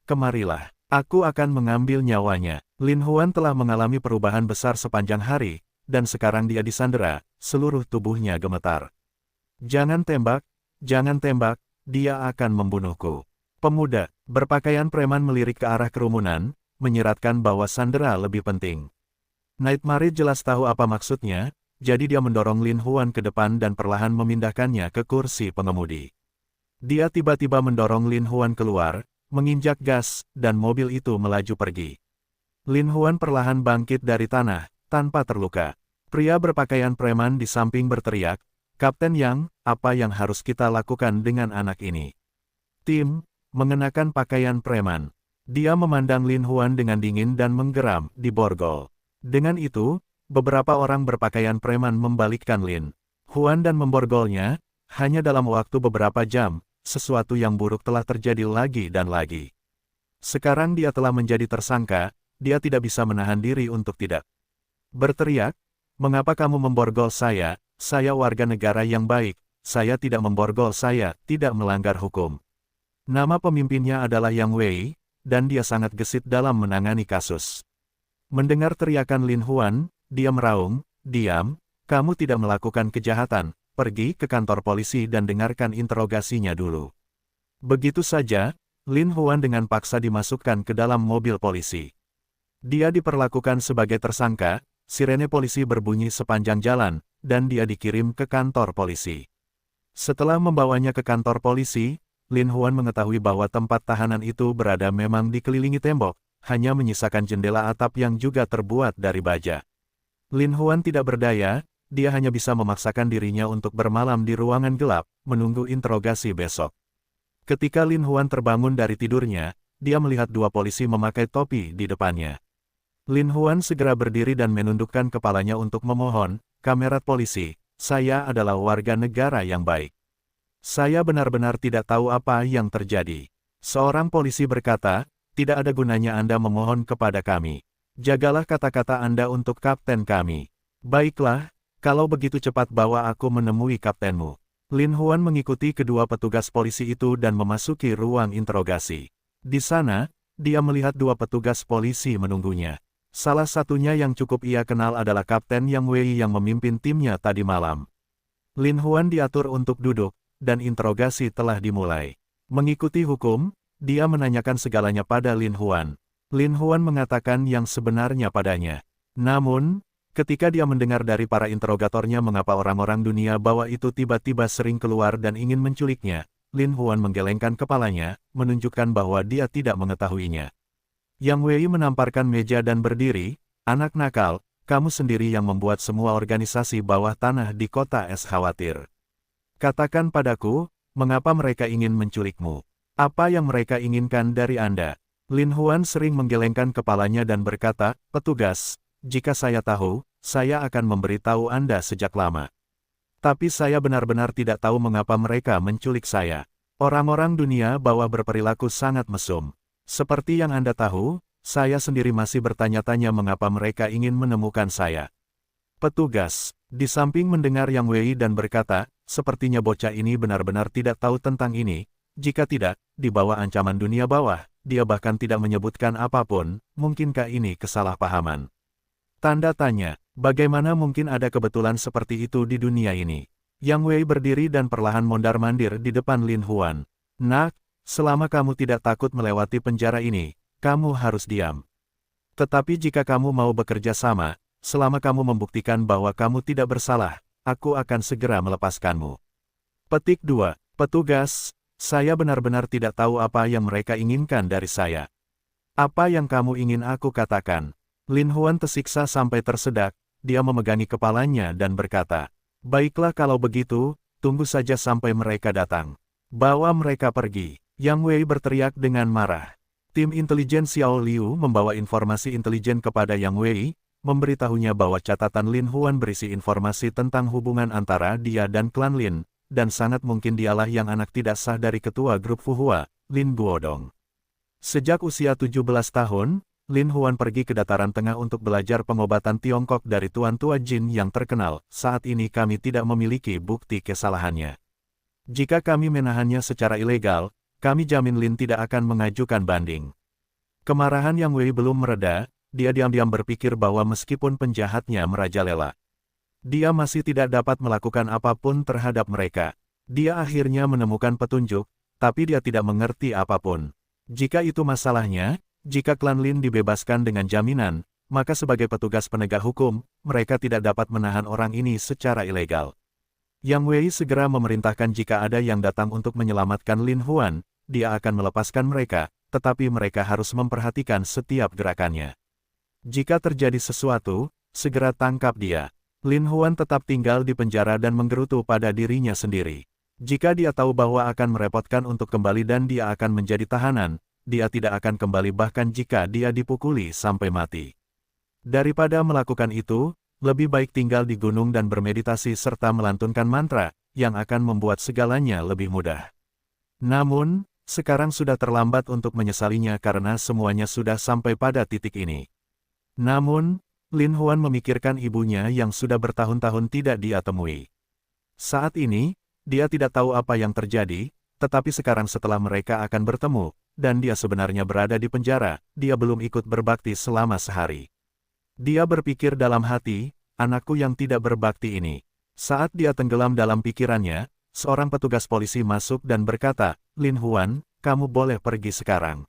kemarilah. Aku akan mengambil nyawanya. Lin Huan telah mengalami perubahan besar sepanjang hari, dan sekarang dia disandera, seluruh tubuhnya gemetar. Jangan tembak, dia akan membunuhku. Pemuda berpakaian preman melirik ke arah kerumunan, menyiratkan bahwa sandera lebih penting. Nightmare jelas tahu apa maksudnya, jadi dia mendorong Lin Huan ke depan dan perlahan memindahkannya ke kursi pengemudi. Dia tiba-tiba mendorong Lin Huan keluar, menginjak gas, dan mobil itu melaju pergi. Lin Huan perlahan bangkit dari tanah, tanpa terluka. Pria berpakaian preman di samping berteriak, Kapten Yang, apa yang harus kita lakukan dengan anak ini? Tim, mengenakan pakaian preman. Dia memandang Lin Huan dengan dingin dan menggeram, di borgol. Dengan itu, beberapa orang berpakaian preman membalikkan Lin Huan dan memborgolnya. Hanya dalam waktu beberapa jam, sesuatu yang buruk telah terjadi lagi dan lagi. Sekarang dia telah menjadi tersangka, dia tidak bisa menahan diri untuk tidak berteriak, mengapa kamu memborgol saya? Saya warga negara yang baik, saya tidak memborgol, saya tidak melanggar hukum. Nama pemimpinnya adalah Yang Wei, dan dia sangat gesit dalam menangani kasus. Mendengar teriakan Lin Huan, dia meraung, diam, kamu tidak melakukan kejahatan, pergi ke kantor polisi dan dengarkan interogasinya dulu. Begitu saja, Lin Huan dengan paksa dimasukkan ke dalam mobil polisi. Dia diperlakukan sebagai tersangka, sirene polisi berbunyi sepanjang jalan, dan dia dikirim ke kantor polisi. Setelah membawanya ke kantor polisi, Lin Huan mengetahui bahwa tempat tahanan itu berada memang dikelilingi tembok, hanya menyisakan jendela atap yang juga terbuat dari baja. Lin Huan tidak berdaya, dia hanya bisa memaksakan dirinya untuk bermalam di ruangan gelap, menunggu interogasi besok. Ketika Lin Huan terbangun dari tidurnya, dia melihat dua polisi memakai topi di depannya. Lin Huan segera berdiri dan menundukkan kepalanya untuk memohon, "Kamerat polisi, saya adalah warga negara yang baik. Saya benar-benar tidak tahu apa yang terjadi." Seorang polisi berkata, "Tidak ada gunanya Anda memohon kepada kami. Jagalah kata-kata Anda untuk kapten kami." "Baiklah, kalau begitu cepat bawa aku menemui kaptenmu." Lin Huan mengikuti kedua petugas polisi itu dan memasuki ruang interogasi. Di sana, dia melihat dua petugas polisi menunggunya. Salah satunya yang cukup ia kenal adalah Kapten Yang Wei yang memimpin timnya tadi malam. Lin Huan diatur untuk duduk, dan interogasi telah dimulai. Mengikuti hukum, dia menanyakan segalanya pada Lin Huan. Lin Huan mengatakan yang sebenarnya padanya. Namun, ketika dia mendengar dari para interogatornya mengapa orang-orang dunia bawah itu tiba-tiba sering keluar dan ingin menculiknya, Lin Huan menggelengkan kepalanya, menunjukkan bahwa dia tidak mengetahuinya. Yang Wei menamparkan meja dan berdiri, "Anak nakal, kamu sendiri yang membuat semua organisasi bawah tanah di kota es khawatir. Katakan padaku, mengapa mereka ingin menculikmu? Apa yang mereka inginkan dari Anda?" Lin Huan sering menggelengkan kepalanya dan berkata, "Petugas, jika saya tahu, saya akan memberitahu Anda sejak lama. Tapi saya benar-benar tidak tahu mengapa mereka menculik saya. Orang-orang dunia bawah berperilaku sangat mesum. Seperti yang Anda tahu, saya sendiri masih bertanya-tanya mengapa mereka ingin menemukan saya." Petugas, di samping mendengar Yang Wei dan berkata, "Sepertinya bocah ini benar-benar tidak tahu tentang ini. Jika tidak, di bawah ancaman dunia bawah, dia bahkan tidak menyebutkan apapun, mungkinkah ini kesalahpahaman?" Tanda tanya, bagaimana mungkin ada kebetulan seperti itu di dunia ini? Yang Wei berdiri dan perlahan mondar-mandir di depan Lin Huan. "Nak, selama kamu tidak takut melewati penjara ini, kamu harus diam. Tetapi jika kamu mau bekerja sama, selama kamu membuktikan bahwa kamu tidak bersalah, aku akan segera melepaskanmu." Petik 2. Petugas, saya benar-benar tidak tahu apa yang mereka inginkan dari saya. "Apa yang kamu ingin aku katakan?" Lin Huan tersiksa sampai tersedak, dia memegangi kepalanya dan berkata, "Baiklah kalau begitu, tunggu saja sampai mereka datang. Bawa mereka pergi." Yang Wei berteriak dengan marah. Tim intelijen Xiao Liu membawa informasi intelijen kepada Yang Wei, memberitahunya bahwa catatan Lin Huan berisi informasi tentang hubungan antara dia dan klan Lin, dan sangat mungkin dialah yang anak tidak sah dari ketua grup Fuhua, Lin Guodong. Sejak usia 17 tahun, Lin Huan pergi ke dataran tengah untuk belajar pengobatan Tiongkok dari Tuan Tua Jin yang terkenal. Saat ini kami tidak memiliki bukti kesalahannya. Jika kami menahannya secara ilegal, kami jamin Lin tidak akan mengajukan banding. Kemarahan Yang Wei belum mereda, dia diam-diam berpikir bahwa meskipun penjahatnya merajalela, dia masih tidak dapat melakukan apapun terhadap mereka. Dia akhirnya menemukan petunjuk, tapi dia tidak mengerti apapun. Jika itu masalahnya, jika klan Lin dibebaskan dengan jaminan, maka sebagai petugas penegak hukum, mereka tidak dapat menahan orang ini secara ilegal. Yang Wei segera memerintahkan jika ada yang datang untuk menyelamatkan Lin Huan, dia akan melepaskan mereka, tetapi mereka harus memperhatikan setiap gerakannya. Jika terjadi sesuatu, segera tangkap dia. Lin Huan tetap tinggal di penjara dan menggerutu pada dirinya sendiri. Jika dia tahu bahwa akan merepotkan untuk kembali dan dia akan menjadi tahanan, dia tidak akan kembali bahkan jika dia dipukuli sampai mati. Daripada melakukan itu, lebih baik tinggal di gunung dan bermeditasi serta melantunkan mantra, yang akan membuat segalanya lebih mudah. Namun, sekarang sudah terlambat untuk menyesalinya karena semuanya sudah sampai pada titik ini. Namun, Lin Huan memikirkan ibunya yang sudah bertahun-tahun tidak dia temui. Saat ini, dia tidak tahu apa yang terjadi, tetapi sekarang setelah mereka akan bertemu, dan dia sebenarnya berada di penjara, dia belum ikut berbakti selama sehari. Dia berpikir dalam hati, anakku yang tidak berbakti ini. Saat dia tenggelam dalam pikirannya, seorang petugas polisi masuk dan berkata, "Lin Huan, kamu boleh pergi sekarang."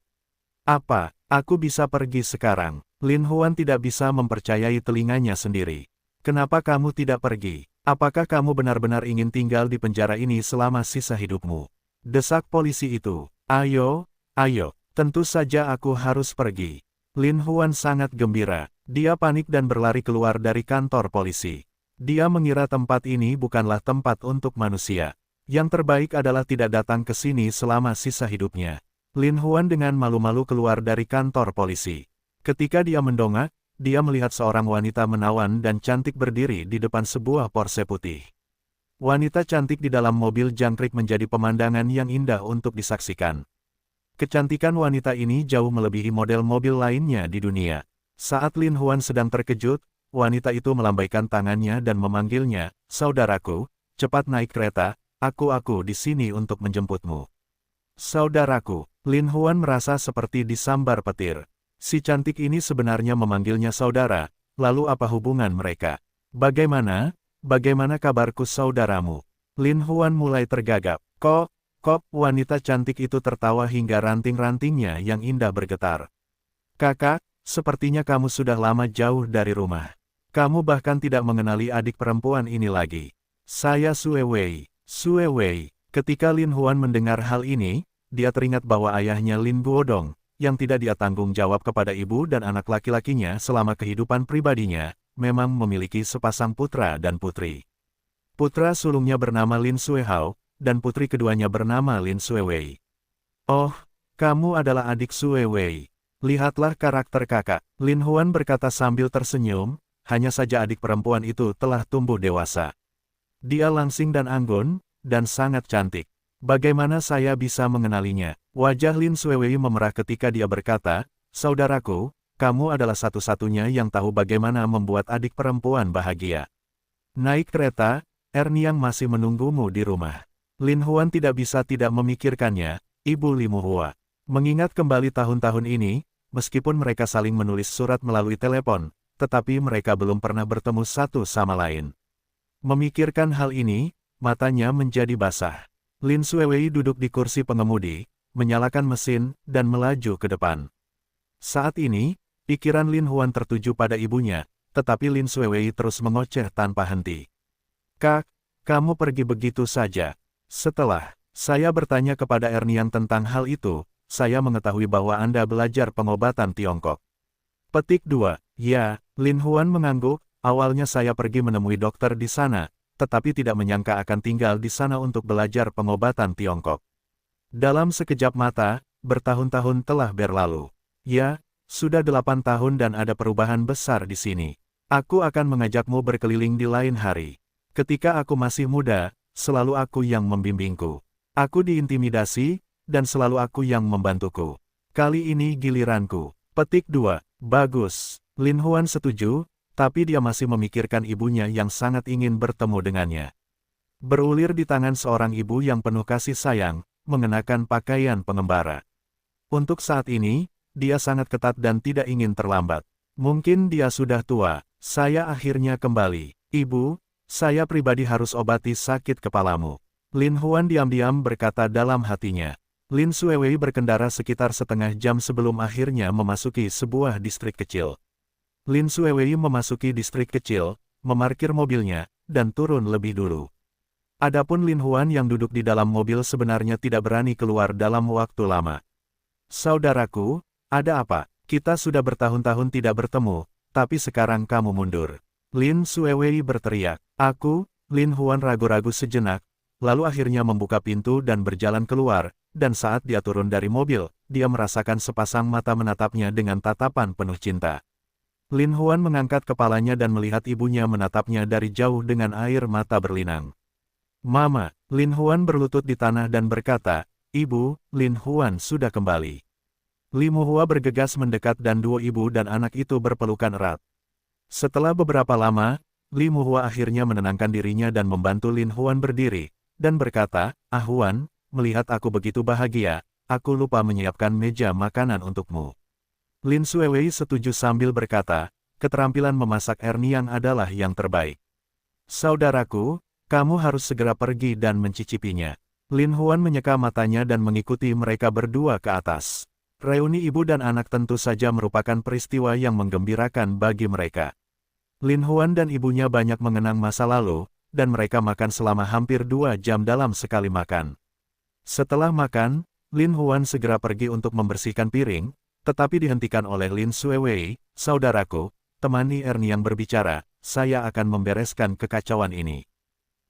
"Apa?" Aku bisa pergi sekarang. Lin Huan tidak bisa mempercayai telinganya sendiri. Kenapa kamu tidak pergi? Apakah kamu benar-benar ingin tinggal di penjara ini selama sisa hidupmu? Desak polisi itu. Ayo, ayo, tentu saja aku harus pergi. Lin Huan sangat gembira. Dia panik dan berlari keluar dari kantor polisi. Dia mengira tempat ini bukanlah tempat untuk manusia. Yang terbaik adalah tidak datang ke sini selama sisa hidupnya. Lin Huan dengan malu-malu keluar dari kantor polisi. Ketika dia mendongak, dia melihat seorang wanita menawan dan cantik berdiri di depan sebuah Porsche putih. Wanita cantik di dalam mobil jangkrik menjadi pemandangan yang indah untuk disaksikan. Kecantikan wanita ini jauh melebihi model mobil lainnya di dunia. Saat Lin Huan sedang terkejut, wanita itu melambaikan tangannya dan memanggilnya, "Saudaraku, cepat naik kereta, aku di sini untuk menjemputmu." Saudaraku, Lin Huan merasa seperti disambar petir. Si cantik ini sebenarnya memanggilnya saudara, lalu apa hubungan mereka? Bagaimana kabarku saudaramu? Lin Huan mulai tergagap. Kok, wanita cantik itu tertawa hingga ranting-rantingnya yang indah bergetar. Kakak, sepertinya kamu sudah lama jauh dari rumah. Kamu bahkan tidak mengenali adik perempuan ini lagi. Saya Sue Wei. Sue Wei. Ketika Lin Huan mendengar hal ini, dia teringat bahwa ayahnya Lin Guodong, yang tidak dia tanggung jawab kepada ibu dan anak laki-lakinya selama kehidupan pribadinya, memang memiliki sepasang putra dan putri. Putra sulungnya bernama Lin Suehao, dan putri keduanya bernama Lin Suewei. Oh, kamu adalah adik Suewei. Lihatlah karakter kakak, Lin Huan berkata sambil tersenyum, hanya saja adik perempuan itu telah tumbuh dewasa. Dia langsing dan anggun, dan sangat cantik. Bagaimana saya bisa mengenalinya? Wajah Lin Suewei memerah ketika dia berkata, "Saudaraku, kamu adalah satu-satunya yang tahu bagaimana membuat adik perempuan bahagia." Naik kereta, Erniang masih menunggumu di rumah. Lin Huan tidak bisa tidak memikirkannya, Ibu Limuhua. Mengingat kembali tahun-tahun ini, meskipun mereka saling menulis surat melalui telepon, tetapi mereka belum pernah bertemu satu sama lain. Memikirkan hal ini, matanya menjadi basah. Lin Suewei duduk di kursi pengemudi, menyalakan mesin, dan melaju ke depan. Saat ini, pikiran Lin Huan tertuju pada ibunya, tetapi Lin Suewei terus mengoceh tanpa henti. "Kak, kamu pergi begitu saja. Setelah saya bertanya kepada Erniang tentang hal itu, saya mengetahui bahwa Anda belajar pengobatan Tiongkok." Petik 2. Ya, Lin Huan mengangguk, awalnya saya pergi menemui dokter di sana, tetapi tidak menyangka akan tinggal di sana untuk belajar pengobatan Tiongkok. Dalam sekejap mata, bertahun-tahun telah berlalu. Ya, sudah 8 tahun dan ada perubahan besar di sini. Aku akan mengajakmu berkeliling di lain hari. Ketika aku masih muda, selalu aku yang membimbingku. Aku diintimidasi, dan selalu aku yang membantuku. Kali ini giliranku. Petik 2. Bagus. Lin Huan setuju, tapi dia masih memikirkan ibunya yang sangat ingin bertemu dengannya. Berulir di tangan seorang ibu yang penuh kasih sayang, mengenakan pakaian pengembara. Untuk saat ini, dia sangat ketat dan tidak ingin terlambat. Mungkin dia sudah tua. Saya akhirnya kembali. Ibu, saya pribadi harus obati sakit kepalamu. Lin Huan diam-diam berkata dalam hatinya. Lin Suewei berkendara sekitar setengah jam sebelum akhirnya memasuki sebuah distrik kecil. Lin Suewei memasuki distrik kecil, memarkir mobilnya, dan turun lebih dulu. Adapun Lin Huan yang duduk di dalam mobil sebenarnya tidak berani keluar dalam waktu lama. "Saudaraku, ada apa? Kita sudah bertahun-tahun tidak bertemu, tapi sekarang kamu mundur." Lin Suewei berteriak. Lin Huan ragu-ragu sejenak, lalu akhirnya membuka pintu dan berjalan keluar, dan saat dia turun dari mobil, dia merasakan sepasang mata menatapnya dengan tatapan penuh cinta. Lin Huan mengangkat kepalanya dan melihat ibunya menatapnya dari jauh dengan air mata berlinang. "Mama," Lin Huan berlutut di tanah dan berkata, "Ibu, Lin Huan sudah kembali." Limuhua bergegas mendekat dan dua ibu dan anak itu berpelukan erat. Setelah beberapa lama, Limuhua akhirnya menenangkan dirinya dan membantu Lin Huan berdiri, dan berkata, "Ah Huan, melihat aku begitu bahagia, aku lupa menyiapkan meja makanan untukmu." Lin Suewei setuju sambil berkata, "Keterampilan memasak Erniang adalah yang terbaik. Saudaraku, kamu harus segera pergi dan mencicipinya." Lin Huan menyeka matanya dan mengikuti mereka berdua ke atas. Reuni ibu dan anak tentu saja merupakan peristiwa yang menggembirakan bagi mereka. Lin Huan dan ibunya banyak mengenang masa lalu, dan mereka makan selama hampir 2 jam dalam sekali makan. Setelah makan, Lin Huan segera pergi untuk membersihkan piring, tetapi dihentikan oleh Lin Xuewei, "Saudaraku, temani Ernie yang berbicara, saya akan membereskan kekacauan ini."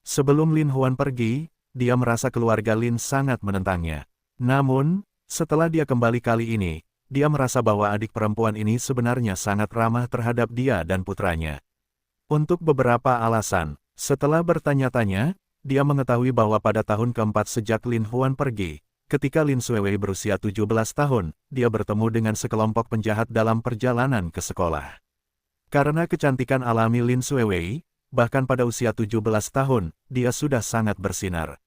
Sebelum Lin Huan pergi, dia merasa keluarga Lin sangat menentangnya. Namun, setelah dia kembali kali ini, dia merasa bahwa adik perempuan ini sebenarnya sangat ramah terhadap dia dan putranya. Untuk beberapa alasan, setelah bertanya-tanya, dia mengetahui bahwa pada tahun keempat sejak Lin Huan pergi, ketika Lin Xuewei berusia 17 tahun, dia bertemu dengan sekelompok penjahat dalam perjalanan ke sekolah. Karena kecantikan alami Lin Xuewei, bahkan pada usia 17 tahun, dia sudah sangat bersinar.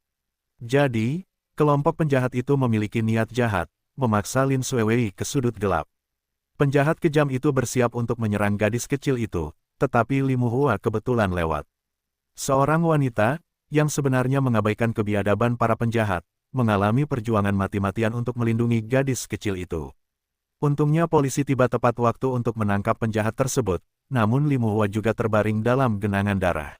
Jadi, kelompok penjahat itu memiliki niat jahat, memaksa Lin Xuewei ke sudut gelap. Penjahat kejam itu bersiap untuk menyerang gadis kecil itu, tetapi Li Muhua kebetulan lewat. Seorang wanita, yang sebenarnya mengabaikan kebiadaban para penjahat, mengalami perjuangan mati-matian untuk melindungi gadis kecil itu. Untungnya polisi tiba tepat waktu untuk menangkap penjahat tersebut, namun Li Muhua juga terbaring dalam genangan darah.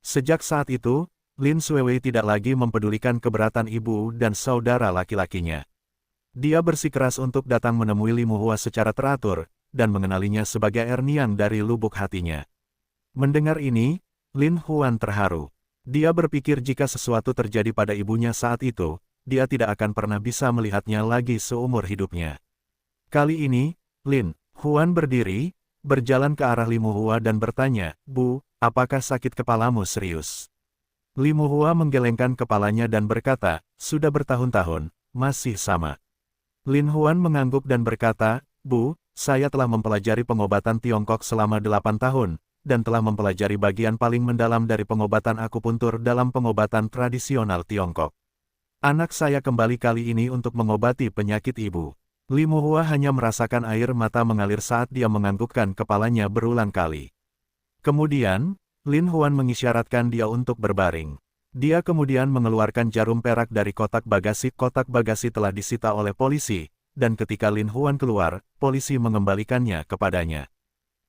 Sejak saat itu, Lin Xuewei tidak lagi mempedulikan keberatan ibu dan saudara laki-lakinya. Dia bersikeras untuk datang menemui Li Muhua secara teratur, dan mengenalinya sebagai Erniang dari lubuk hatinya. Mendengar ini, Lin Huan terharu. Dia berpikir jika sesuatu terjadi pada ibunya saat itu, dia tidak akan pernah bisa melihatnya lagi seumur hidupnya. Kali ini, Lin Huan berdiri, berjalan ke arah Li Muhua dan bertanya, "Bu, apakah sakit kepalamu serius?" Li Muhua menggelengkan kepalanya dan berkata, "Sudah bertahun-tahun, masih sama." Lin Huan mengangguk dan berkata, "Bu, saya telah mempelajari pengobatan Tiongkok selama 8 tahun, dan telah mempelajari bagian paling mendalam dari pengobatan akupuntur dalam pengobatan tradisional Tiongkok. Anak saya kembali kali ini untuk mengobati penyakit ibu." Li Muhua hanya merasakan air mata mengalir saat dia menganggukkan kepalanya berulang kali. Kemudian, Lin Huan mengisyaratkan dia untuk berbaring. Dia kemudian mengeluarkan jarum perak dari kotak bagasi. Kotak bagasi telah disita oleh polisi, dan ketika Lin Huan keluar, polisi mengembalikannya kepadanya.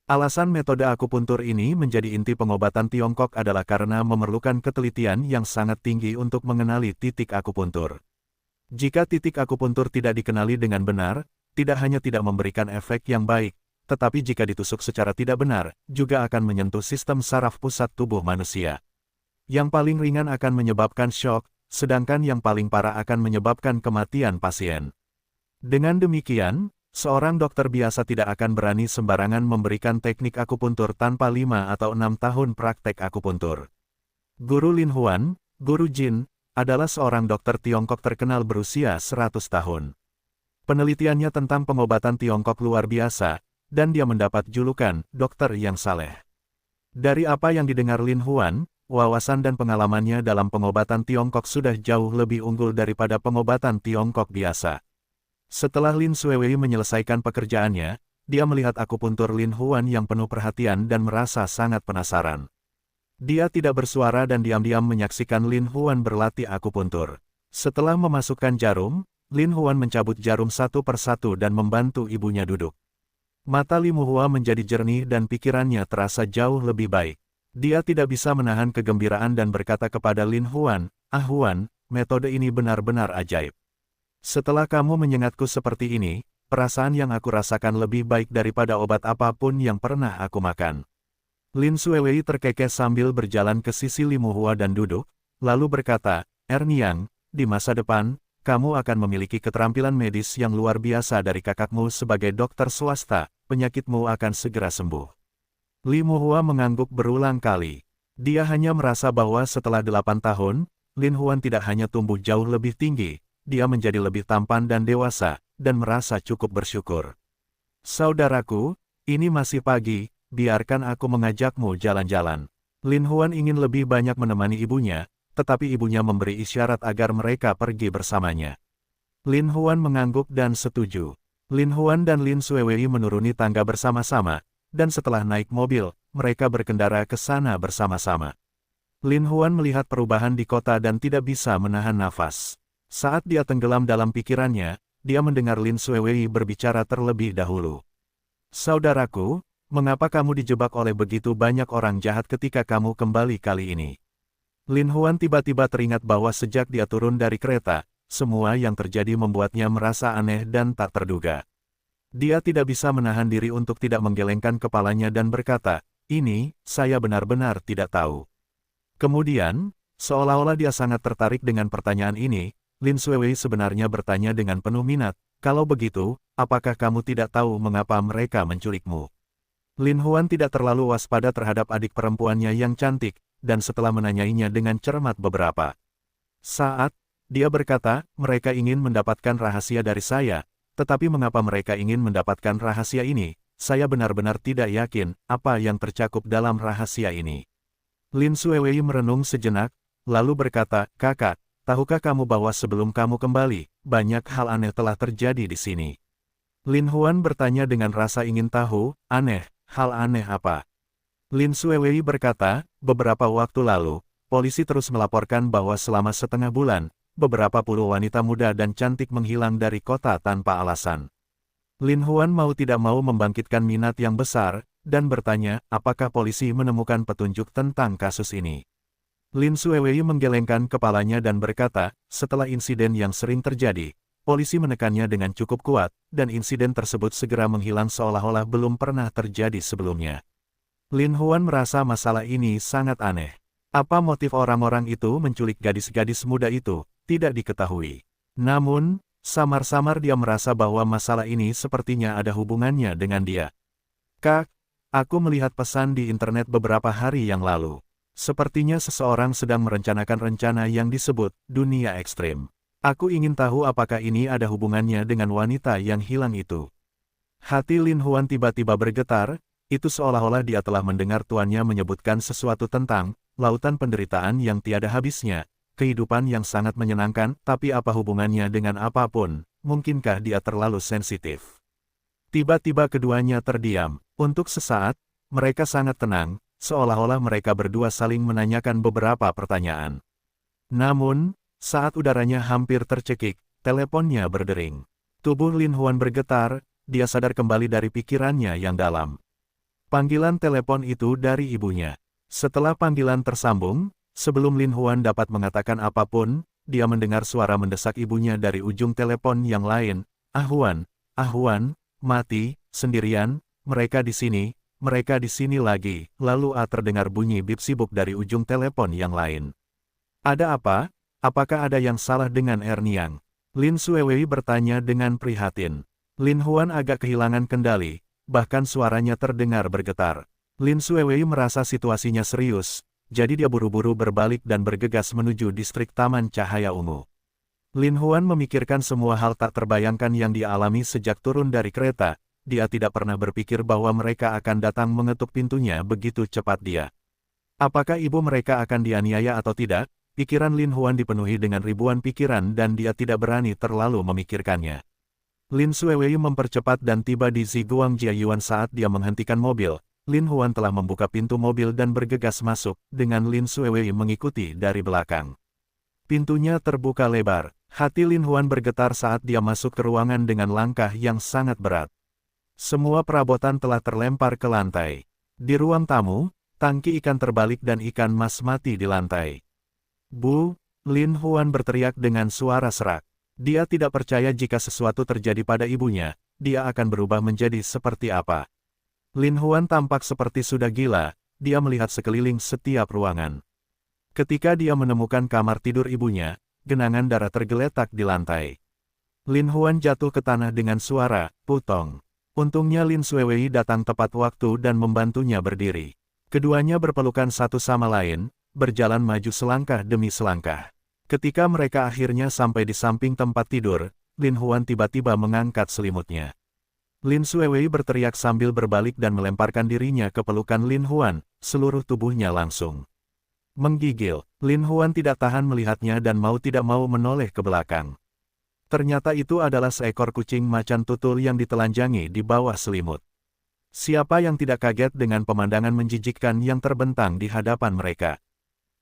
Alasan metode akupuntur ini menjadi inti pengobatan Tiongkok adalah karena memerlukan ketelitian yang sangat tinggi untuk mengenali titik akupuntur. Jika titik akupuntur tidak dikenali dengan benar, tidak hanya tidak memberikan efek yang baik, tetapi jika ditusuk secara tidak benar, juga akan menyentuh sistem saraf pusat tubuh manusia. Yang paling ringan akan menyebabkan syok, sedangkan yang paling parah akan menyebabkan kematian pasien. Dengan demikian, seorang dokter biasa tidak akan berani sembarangan memberikan teknik akupuntur tanpa 5 atau 6 tahun praktek akupuntur. Guru Lin Huan, Guru Jin, adalah seorang dokter Tiongkok terkenal berusia 100 tahun. Penelitiannya tentang pengobatan Tiongkok luar biasa, dan dia mendapat julukan dokter yang saleh. Dari apa yang didengar Lin Huan, wawasan dan pengalamannya dalam pengobatan Tiongkok sudah jauh lebih unggul daripada pengobatan Tiongkok biasa. Setelah Lin Xuewei menyelesaikan pekerjaannya, dia melihat akupuntur Lin Huan yang penuh perhatian dan merasa sangat penasaran. Dia tidak bersuara dan diam-diam menyaksikan Lin Huan berlatih akupuntur. Setelah memasukkan jarum, Lin Huan mencabut jarum satu persatu dan membantu ibunya duduk. Mata Li Muhua menjadi jernih dan pikirannya terasa jauh lebih baik. Dia tidak bisa menahan kegembiraan dan berkata kepada Lin Huan, "Ah Huan, metode ini benar-benar ajaib. Setelah kamu menyengatku seperti ini, perasaan yang aku rasakan lebih baik daripada obat apapun yang pernah aku makan." Lin Xuewei terkekeh sambil berjalan ke sisi Li Muhua dan duduk, lalu berkata, "Erniang, di masa depan, kamu akan memiliki keterampilan medis yang luar biasa dari kakakmu sebagai dokter swasta, penyakitmu akan segera sembuh." Li Muhua mengangguk berulang kali. Dia hanya merasa bahwa setelah 8 tahun, Lin Huan tidak hanya tumbuh jauh lebih tinggi, dia menjadi lebih tampan dan dewasa, dan merasa cukup bersyukur. "Saudaraku, ini masih pagi, biarkan aku mengajakmu jalan-jalan." Lin Huan ingin lebih banyak menemani ibunya, tetapi ibunya memberi isyarat agar mereka pergi bersamanya. Lin Huan mengangguk dan setuju. Lin Huan dan Lin Xuewei menuruni tangga bersama-sama, dan setelah naik mobil, mereka berkendara ke sana bersama-sama. Lin Huan melihat perubahan di kota dan tidak bisa menahan nafas. Saat dia tenggelam dalam pikirannya, dia mendengar Lin Xuewei berbicara terlebih dahulu. Saudaraku, mengapa kamu dijebak oleh begitu banyak orang jahat ketika kamu kembali kali ini? Lin Huan tiba-tiba teringat bahwa sejak dia turun dari kereta, semua yang terjadi membuatnya merasa aneh dan tak terduga. Dia tidak bisa menahan diri untuk tidak menggelengkan kepalanya dan berkata, "Ini, saya benar-benar tidak tahu." Kemudian, seolah-olah dia sangat tertarik dengan pertanyaan ini, Lin Xuewei sebenarnya bertanya dengan penuh minat, "Kalau begitu, apakah kamu tidak tahu mengapa mereka menculikmu?" Lin Huan tidak terlalu waspada terhadap adik perempuannya yang cantik, dan setelah menanyainya dengan cermat beberapa saat, dia berkata, "Mereka ingin mendapatkan rahasia dari saya, tetapi mengapa mereka ingin mendapatkan rahasia ini? Saya benar-benar tidak yakin apa yang tercakup dalam rahasia ini." Lin Xuewei merenung sejenak, lalu berkata, "Kakak, tahukah kamu bahwa sebelum kamu kembali, banyak hal aneh telah terjadi di sini?" Lin Huan bertanya dengan rasa ingin tahu, "Aneh, hal aneh apa?" Lin Xuewei berkata, "Beberapa waktu lalu, polisi terus melaporkan bahwa selama setengah bulan, beberapa puluh wanita muda dan cantik menghilang dari kota tanpa alasan." Lin Huan mau tidak mau membangkitkan minat yang besar, dan bertanya, apakah polisi menemukan petunjuk tentang kasus ini. Lin Xuewei menggelengkan kepalanya dan berkata, setelah insiden yang sering terjadi, polisi menekannya dengan cukup kuat, dan insiden tersebut segera menghilang seolah-olah belum pernah terjadi sebelumnya. Lin Huan merasa masalah ini sangat aneh. Apa motif orang-orang itu menculik gadis-gadis muda itu, tidak diketahui. Namun, samar-samar dia merasa bahwa masalah ini sepertinya ada hubungannya dengan dia. "Kak, aku melihat pesan di internet beberapa hari yang lalu. Sepertinya seseorang sedang merencanakan rencana yang disebut dunia ekstrim. Aku ingin tahu apakah ini ada hubungannya dengan wanita yang hilang itu." Hati Lin Huan tiba-tiba bergetar, itu seolah-olah dia telah mendengar tuannya menyebutkan sesuatu tentang lautan penderitaan yang tiada habisnya, kehidupan yang sangat menyenangkan, tapi apa hubungannya dengan apapun, mungkinkah dia terlalu sensitif? Tiba-tiba keduanya terdiam. Untuk sesaat, mereka sangat tenang, seolah-olah mereka berdua saling menanyakan beberapa pertanyaan. Namun, saat udaranya hampir tercekik, teleponnya berdering. Tubuh Lin Huan bergetar, dia sadar kembali dari pikirannya yang dalam. Panggilan telepon itu dari ibunya. Setelah panggilan tersambung, sebelum Lin Huan dapat mengatakan apapun, dia mendengar suara mendesak ibunya dari ujung telepon yang lain. Ah Huan, mati, sendirian, mereka di sini lagi." Lalu terdengar bunyi bip sibuk dari ujung telepon yang lain. "Ada apa? Apakah ada yang salah dengan Erniang?" Lin Xuewei bertanya dengan prihatin. Lin Huan agak kehilangan kendali, bahkan suaranya terdengar bergetar. Lin Xuewei merasa situasinya serius, jadi dia buru-buru berbalik dan bergegas menuju distrik Taman Cahaya Ungu. Lin Huan memikirkan semua hal tak terbayangkan yang dia alami sejak turun dari kereta. Dia tidak pernah berpikir bahwa mereka akan datang mengetuk pintunya begitu cepat dia. Apakah ibu mereka akan dianiaya atau tidak? Pikiran Lin Huan dipenuhi dengan ribuan pikiran dan dia tidak berani terlalu memikirkannya. Lin Xuewei mempercepat dan tiba di Ziguang Jiayuan saat dia menghentikan mobil. Lin Huan telah membuka pintu mobil dan bergegas masuk, dengan Lin Xuewei mengikuti dari belakang. Pintunya terbuka lebar. Hati Lin Huan bergetar saat dia masuk ke ruangan dengan langkah yang sangat berat. Semua perabotan telah terlempar ke lantai. Di ruang tamu, tangki ikan terbalik dan ikan mas mati di lantai. "Bu!" Lin Huan berteriak dengan suara serak. Dia tidak percaya jika sesuatu terjadi pada ibunya, dia akan berubah menjadi seperti apa. Lin Huan tampak seperti sudah gila, dia melihat sekeliling setiap ruangan. Ketika dia menemukan kamar tidur ibunya, genangan darah tergeletak di lantai. Lin Huan jatuh ke tanah dengan suara, "Putong." Untungnya Lin Xuewei datang tepat waktu dan membantunya berdiri. Keduanya berpelukan satu sama lain, berjalan maju selangkah demi selangkah. Ketika mereka akhirnya sampai di samping tempat tidur, Lin Huan tiba-tiba mengangkat selimutnya. Lin Xuewei berteriak sambil berbalik dan melemparkan dirinya ke pelukan Lin Huan, seluruh tubuhnya langsung menggigil. Lin Huan tidak tahan melihatnya dan mau tidak mau menoleh ke belakang. Ternyata itu adalah seekor kucing macan tutul yang ditelanjangi di bawah selimut. Siapa yang tidak kaget dengan pemandangan menjijikkan yang terbentang di hadapan mereka?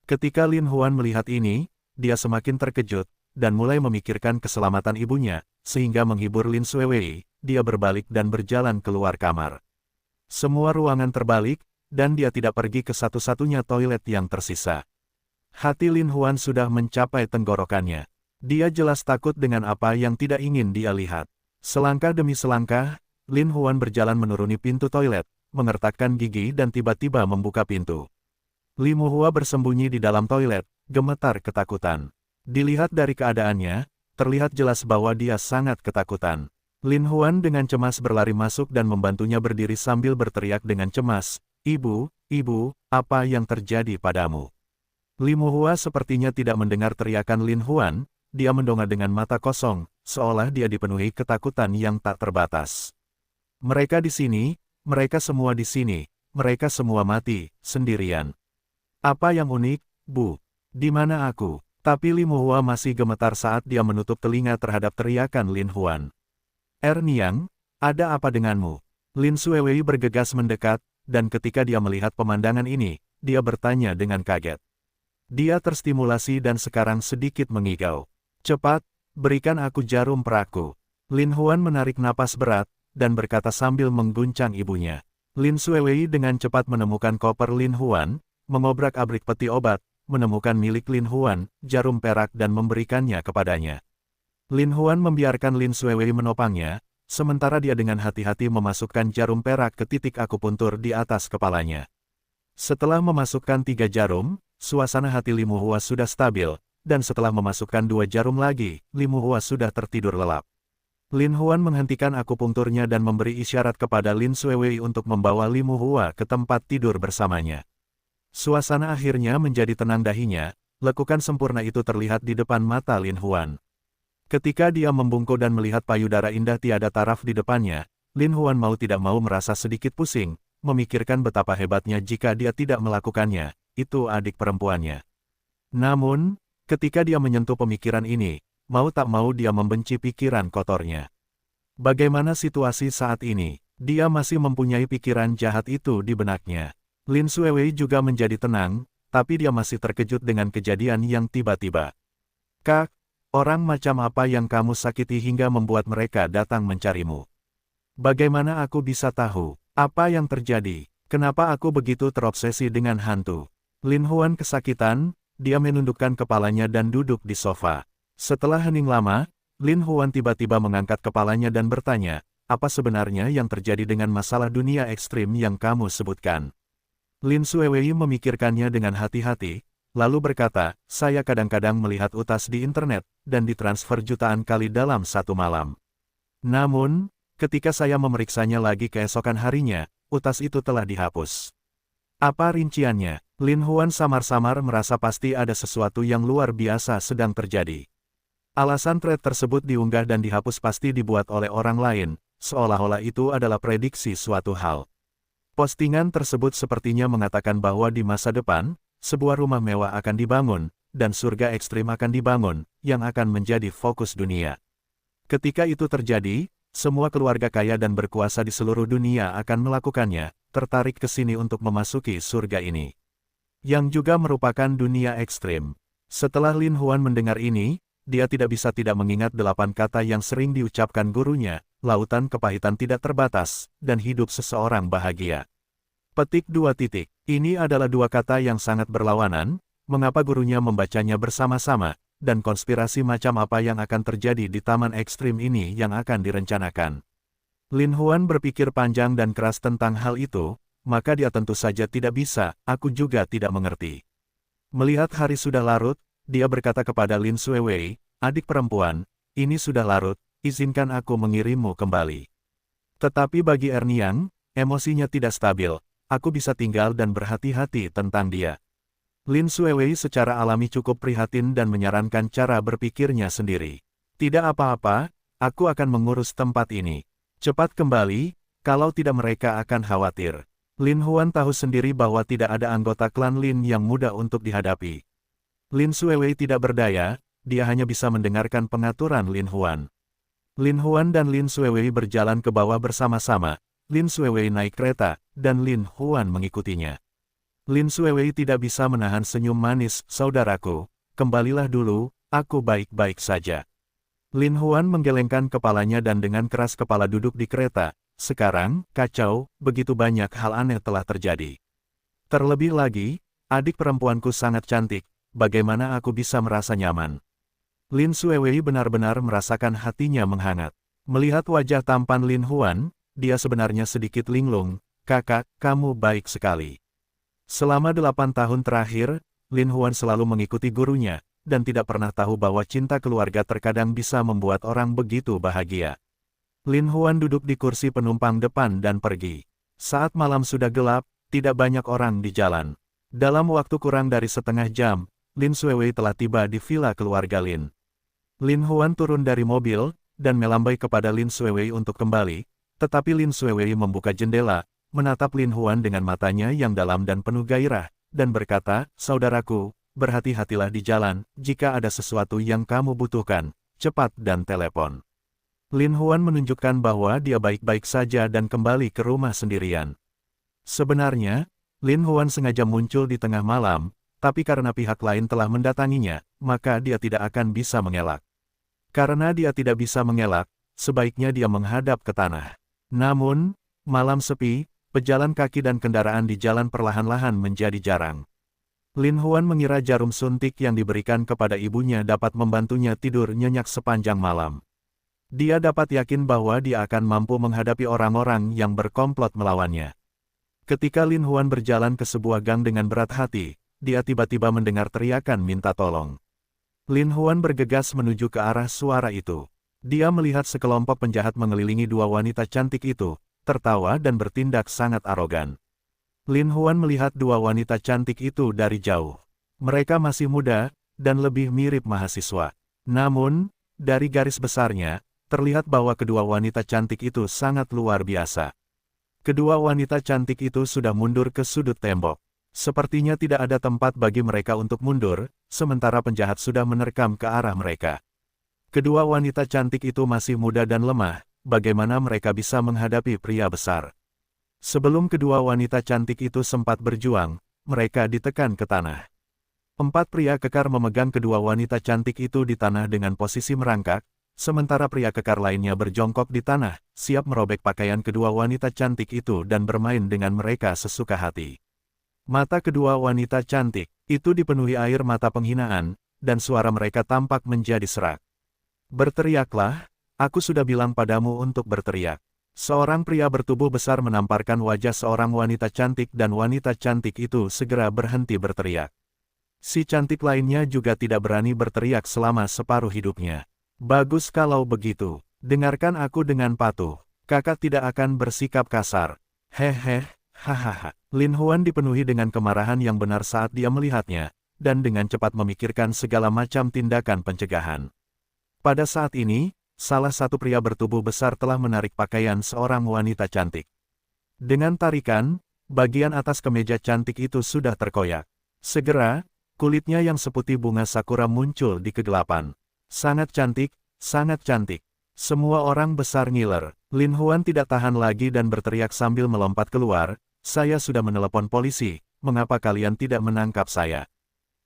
Ketika Lin Huan melihat ini, dia semakin terkejut, dan mulai memikirkan keselamatan ibunya, sehingga menghibur Lin Xuewei, dia berbalik dan berjalan keluar kamar. Semua ruangan terbalik, dan dia tidak pergi ke satu-satunya toilet yang tersisa. Hati Lin Huan sudah mencapai tenggorokannya. Dia jelas takut dengan apa yang tidak ingin dia lihat. Selangkah demi selangkah, Lin Huan berjalan menuruni pintu toilet, mengertakkan gigi dan tiba-tiba membuka pintu. Li Muhua bersembunyi di dalam toilet, gemetar ketakutan. Dilihat dari keadaannya, terlihat jelas bahwa dia sangat ketakutan. Lin Huan dengan cemas berlari masuk dan membantunya berdiri sambil berteriak dengan cemas, "Ibu, ibu, apa yang terjadi padamu?" Li Muhua sepertinya tidak mendengar teriakan Lin Huan, dia mendongak dengan mata kosong, seolah dia dipenuhi ketakutan yang tak terbatas. "Mereka di sini, mereka semua di sini, mereka semua mati, sendirian. Apa yang unik, Bu? Di mana aku?" Tapi Li Muhua masih gemetar saat dia menutup telinga terhadap teriakan Lin Huan. "Niang, ada apa denganmu?" Lin Xuewei bergegas mendekat, dan ketika dia melihat pemandangan ini, dia bertanya dengan kaget. Dia terstimulasi dan sekarang sedikit mengigau. "Cepat, berikan aku jarum peraku." Lin Huan menarik napas berat, dan berkata sambil mengguncang ibunya. Lin Xuewei dengan cepat menemukan koper Lin Huan, mengobrak-abrik peti obat, menemukan milik Lin Huan, jarum perak dan memberikannya kepadanya. Lin Huan membiarkan Lin Xuewei menopangnya, sementara dia dengan hati-hati memasukkan jarum perak ke titik akupuntur di atas kepalanya. Setelah memasukkan 3 jarum, suasana hati Li Muhua sudah stabil, dan setelah memasukkan 2 jarum lagi, Li Muhua sudah tertidur lelap. Lin Huan menghentikan akupunkturnya dan memberi isyarat kepada Lin Xuewei untuk membawa Li Muhua ke tempat tidur bersamanya. Suasana akhirnya menjadi tenang dahinya, lekukan sempurna itu terlihat di depan mata Lin Huan. Ketika dia membungkuk dan melihat payudara indah tiada taraf di depannya, Lin Huan mau tidak mau merasa sedikit pusing, memikirkan betapa hebatnya jika dia tidak melakukannya, itu adik perempuannya. Namun, ketika dia menyentuh pemikiran ini, mau tak mau dia membenci pikiran kotornya. Bagaimana situasi saat ini? Dia masih mempunyai pikiran jahat itu di benaknya. Lin Xuewei juga menjadi tenang, tapi dia masih terkejut dengan kejadian yang tiba-tiba. "Kak, orang macam apa yang kamu sakiti hingga membuat mereka datang mencarimu? Bagaimana aku bisa tahu apa yang terjadi? Kenapa aku begitu terobsesi dengan hantu?" Lin Huan kesakitan, dia menundukkan kepalanya dan duduk di sofa. Setelah hening lama, Lin Huan tiba-tiba mengangkat kepalanya dan bertanya, "Apa sebenarnya yang terjadi dengan masalah dunia ekstrim yang kamu sebutkan?" Lin Xuewei memikirkannya dengan hati-hati, lalu berkata, "Saya kadang-kadang melihat utas di internet, dan ditransfer jutaan kali dalam satu malam. Namun, ketika saya memeriksanya lagi keesokan harinya, utas itu telah dihapus." "Apa rinciannya?" Lin Huan samar-samar merasa pasti ada sesuatu yang luar biasa sedang terjadi. Alasan thread tersebut diunggah dan dihapus pasti dibuat oleh orang lain, seolah-olah itu adalah prediksi suatu hal. Postingan tersebut sepertinya mengatakan bahwa di masa depan, sebuah rumah mewah akan dibangun, dan surga ekstrim akan dibangun, yang akan menjadi fokus dunia. Ketika itu terjadi, semua keluarga kaya dan berkuasa di seluruh dunia akan melakukannya, tertarik ke sini untuk memasuki surga ini. Yang juga merupakan dunia ekstrim. Setelah Lin Huan mendengar ini, dia tidak bisa tidak mengingat 8 kata yang sering diucapkan gurunya, lautan kepahitan tidak terbatas, dan hidup seseorang bahagia. Petik 2. Ini adalah 2 kata yang sangat berlawanan, mengapa gurunya membacanya bersama-sama, dan konspirasi macam apa yang akan terjadi di taman ekstrim ini yang akan direncanakan. Lin Huan berpikir panjang dan keras tentang hal itu, maka dia tentu saja tidak bisa, aku juga tidak mengerti. Melihat hari sudah larut, dia berkata kepada Lin Xuewei, "Adik perempuan, ini sudah larut, izinkan aku mengirimmu kembali." Tetapi bagi Niang, emosinya tidak stabil, aku bisa tinggal dan berhati-hati tentang dia. Lin Xuewei secara alami cukup prihatin dan menyarankan cara berpikirnya sendiri. "Tidak apa-apa, aku akan mengurus tempat ini. Cepat kembali, kalau tidak mereka akan khawatir." Lin Huan tahu sendiri bahwa tidak ada anggota klan Lin yang mudah untuk dihadapi. Lin Xuewei tidak berdaya, dia hanya bisa mendengarkan pengaturan Lin Huan. Lin Huan dan Lin Xuewei berjalan ke bawah bersama-sama, Lin Xuewei naik kereta, dan Lin Huan mengikutinya. Lin Xuewei tidak bisa menahan senyum manis, "Saudaraku, kembalilah dulu, aku baik-baik saja." Lin Huan menggelengkan kepalanya dan dengan keras kepala duduk di kereta. Sekarang, kacau, begitu banyak hal aneh telah terjadi. Terlebih lagi, adik perempuanku sangat cantik, bagaimana aku bisa merasa nyaman? Lin Xuewei benar-benar merasakan hatinya menghangat. Melihat wajah tampan Lin Huan, dia sebenarnya sedikit linglung. Kakak, kamu baik sekali. Selama 8 tahun terakhir, Lin Huan selalu mengikuti gurunya, dan tidak pernah tahu bahwa cinta keluarga terkadang bisa membuat orang begitu bahagia. Lin Huan duduk di kursi penumpang depan dan pergi. Saat malam sudah gelap, tidak banyak orang di jalan. Dalam waktu kurang dari setengah jam, Lin Xuewei telah tiba di villa keluarga Lin. Lin Huan turun dari mobil, dan melambai kepada Lin Xuewei untuk kembali, tetapi Lin Xuewei membuka jendela, menatap Lin Huan dengan matanya yang dalam dan penuh gairah, dan berkata, "Saudaraku, berhati-hatilah di jalan, jika ada sesuatu yang kamu butuhkan, cepat dan telepon." Lin Huan menunjukkan bahwa dia baik-baik saja dan kembali ke rumah sendirian. Sebenarnya, Lin Huan sengaja muncul di tengah malam, tapi karena pihak lain telah mendatanginya, maka dia tidak akan bisa mengelak. Karena dia tidak bisa mengelak, sebaiknya dia menghadap ke tanah. Namun, malam sepi, pejalan kaki dan kendaraan di jalan perlahan-lahan menjadi jarang. Lin Huan mengira jarum suntik yang diberikan kepada ibunya dapat membantunya tidur nyenyak sepanjang malam. Dia dapat yakin bahwa dia akan mampu menghadapi orang-orang yang berkomplot melawannya. Ketika Lin Huan berjalan ke sebuah gang dengan berat hati, dia tiba-tiba mendengar teriakan minta tolong. Lin Huan bergegas menuju ke arah suara itu. Dia melihat sekelompok penjahat mengelilingi dua wanita cantik itu, tertawa dan bertindak sangat arogan. Lin Huan melihat dua wanita cantik itu dari jauh. Mereka masih muda, dan lebih mirip mahasiswa. Namun, dari garis besarnya, terlihat bahwa kedua wanita cantik itu sangat luar biasa. Kedua wanita cantik itu sudah mundur ke sudut tembok. Sepertinya tidak ada tempat bagi mereka untuk mundur, sementara penjahat sudah menerkam ke arah mereka. Kedua wanita cantik itu masih muda dan lemah, bagaimana mereka bisa menghadapi pria besar? Sebelum kedua wanita cantik itu sempat berjuang, mereka ditekan ke tanah. 4 pria kekar memegang kedua wanita cantik itu di tanah dengan posisi merangkak, sementara pria kekar lainnya berjongkok di tanah, siap merobek pakaian kedua wanita cantik itu dan bermain dengan mereka sesuka hati. Mata kedua wanita cantik itu dipenuhi air mata penghinaan, dan suara mereka tampak menjadi serak. "Berteriaklah, aku sudah bilang padamu untuk berteriak." Seorang pria bertubuh besar menamparkan wajah seorang wanita cantik dan wanita cantik itu segera berhenti berteriak. Si cantik lainnya juga tidak berani berteriak selama separuh hidupnya. "Bagus kalau begitu, dengarkan aku dengan patuh. Kakak tidak akan bersikap kasar." "Hehe, hahaha." Lin Huan dipenuhi dengan kemarahan yang benar saat dia melihatnya, dan dengan cepat memikirkan segala macam tindakan pencegahan. Pada saat ini, salah satu pria bertubuh besar telah menarik pakaian seorang wanita cantik. Dengan tarikan, bagian atas kemeja cantik itu sudah terkoyak. Segera, kulitnya yang seputih bunga sakura muncul di kegelapan. "Sangat cantik, sangat cantik." Semua orang besar ngiler. Lin Huan tidak tahan lagi dan berteriak sambil melompat keluar, "Saya sudah menelepon polisi, mengapa kalian tidak menangkap saya?"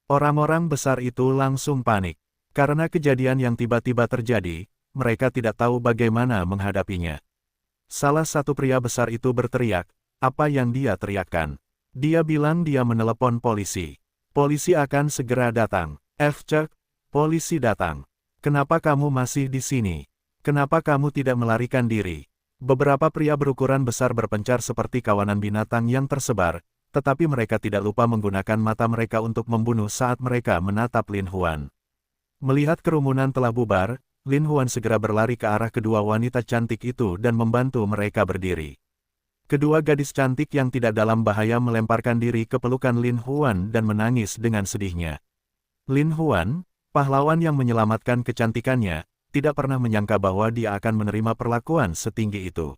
Orang-orang besar itu langsung panik. Karena kejadian yang tiba-tiba terjadi, mereka tidak tahu bagaimana menghadapinya. Salah satu pria besar itu berteriak, "Apa yang dia teriakkan?" Dia bilang dia menelepon polisi. "Polisi akan segera datang." "Cek, polisi datang. Kenapa kamu masih di sini? Kenapa kamu tidak melarikan diri?" Beberapa pria berukuran besar berpencar seperti kawanan binatang yang tersebar, tetapi mereka tidak lupa menggunakan mata mereka untuk membunuh saat mereka menatap Lin Huan. Melihat kerumunan telah bubar, Lin Huan segera berlari ke arah kedua wanita cantik itu dan membantu mereka berdiri. Kedua gadis cantik yang tidak dalam bahaya melemparkan diri ke pelukan Lin Huan dan menangis dengan sedihnya. Lin Huan, pahlawan yang menyelamatkan kecantikannya, tidak pernah menyangka bahwa dia akan menerima perlakuan setinggi itu.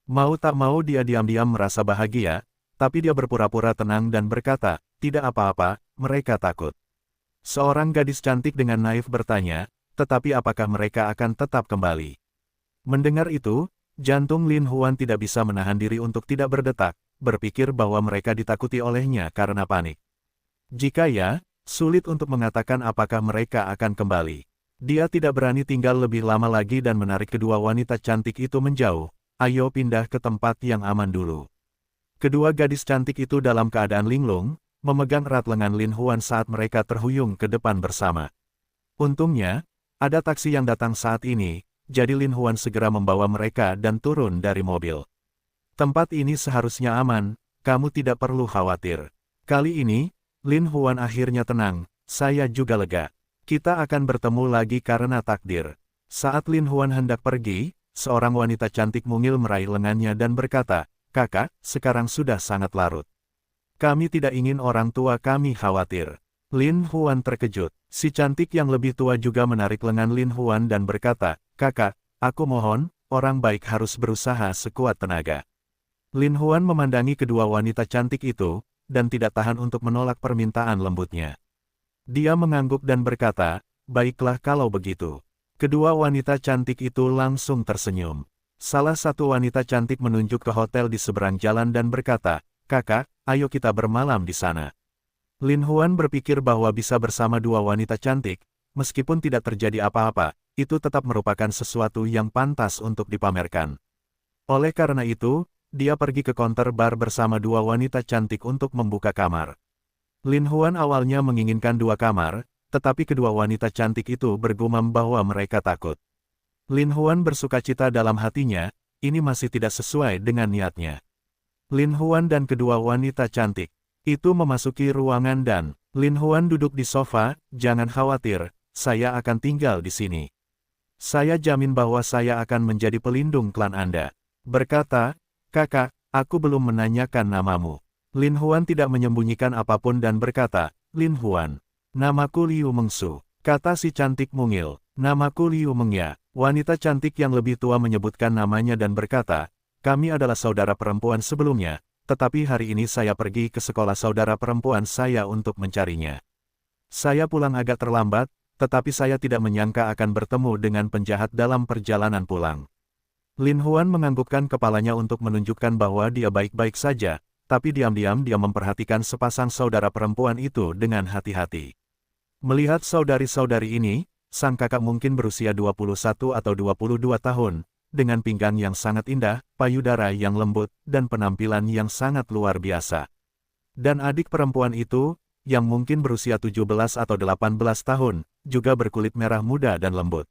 Mau tak mau dia diam-diam merasa bahagia, tapi dia berpura-pura tenang dan berkata, "Tidak apa-apa, mereka takut." Seorang gadis cantik dengan naif bertanya, "Tetapi apakah mereka akan tetap kembali?" Mendengar itu, jantung Lin Huan tidak bisa menahan diri untuk tidak berdetak, berpikir bahwa mereka ditakuti olehnya karena panik. Jika ya, sulit untuk mengatakan apakah mereka akan kembali. Dia tidak berani tinggal lebih lama lagi dan menarik kedua wanita cantik itu menjauh. Ayo pindah ke tempat yang aman dulu. Kedua gadis cantik itu dalam keadaan linglung, memegang erat lengan Lin Huan saat mereka terhuyung ke depan bersama. Untungnya, ada taksi yang datang saat ini, jadi Lin Huan segera membawa mereka dan turun dari mobil. Tempat ini seharusnya aman, kamu tidak perlu khawatir. Kali ini, Lin Huan akhirnya tenang, saya juga lega. Kita akan bertemu lagi karena takdir. Saat Lin Huan hendak pergi, seorang wanita cantik mungil meraih lengannya dan berkata, "Kakak, sekarang sudah sangat larut. Kami tidak ingin orang tua kami khawatir." Lin Huan terkejut. Si cantik yang lebih tua juga menarik lengan Lin Huan dan berkata, "Kakak, aku mohon, orang baik harus berusaha sekuat tenaga." Lin Huan memandangi kedua wanita cantik itu, dan tidak tahan untuk menolak permintaan lembutnya. Dia mengangguk dan berkata, "Baiklah kalau begitu." Kedua wanita cantik itu langsung tersenyum. Salah satu wanita cantik menunjuk ke hotel di seberang jalan dan berkata, "Kakak, ayo kita bermalam di sana." Lin Huan berpikir bahwa bisa bersama dua wanita cantik, meskipun tidak terjadi apa-apa, itu tetap merupakan sesuatu yang pantas untuk dipamerkan. Oleh karena itu, dia pergi ke counter bar bersama dua wanita cantik untuk membuka kamar. Lin Huan awalnya menginginkan dua kamar, tetapi kedua wanita cantik itu bergumam bahwa mereka takut. Lin Huan bersukacita dalam hatinya, ini masih tidak sesuai dengan niatnya. Lin Huan dan kedua wanita cantik itu memasuki ruangan dan Lin Huan duduk di sofa, "Jangan khawatir, saya akan tinggal di sini. Saya jamin bahwa saya akan menjadi pelindung klan Anda." Berkata, "Kakak, aku belum menanyakan namamu." Lin Huan tidak menyembunyikan apapun dan berkata, "Lin Huan, namaku Liu Mengsu." Kata si cantik mungil, "Namaku Liu Mengya." Wanita cantik yang lebih tua menyebutkan namanya dan berkata, "Kami adalah saudara perempuan sebelumnya, tetapi hari ini saya pergi ke sekolah saudara perempuan saya untuk mencarinya. Saya pulang agak terlambat, tetapi saya tidak menyangka akan bertemu dengan penjahat dalam perjalanan pulang." Lin Huan menganggukkan kepalanya untuk menunjukkan bahwa dia baik-baik saja, tapi diam-diam dia memperhatikan sepasang saudara perempuan itu dengan hati-hati. Melihat saudari-saudari ini, sang kakak mungkin berusia 21 atau 22 tahun, dengan pinggang yang sangat indah, payudara yang lembut, dan penampilan yang sangat luar biasa. Dan adik perempuan itu, yang mungkin berusia 17 atau 18 tahun, juga berkulit merah muda dan lembut.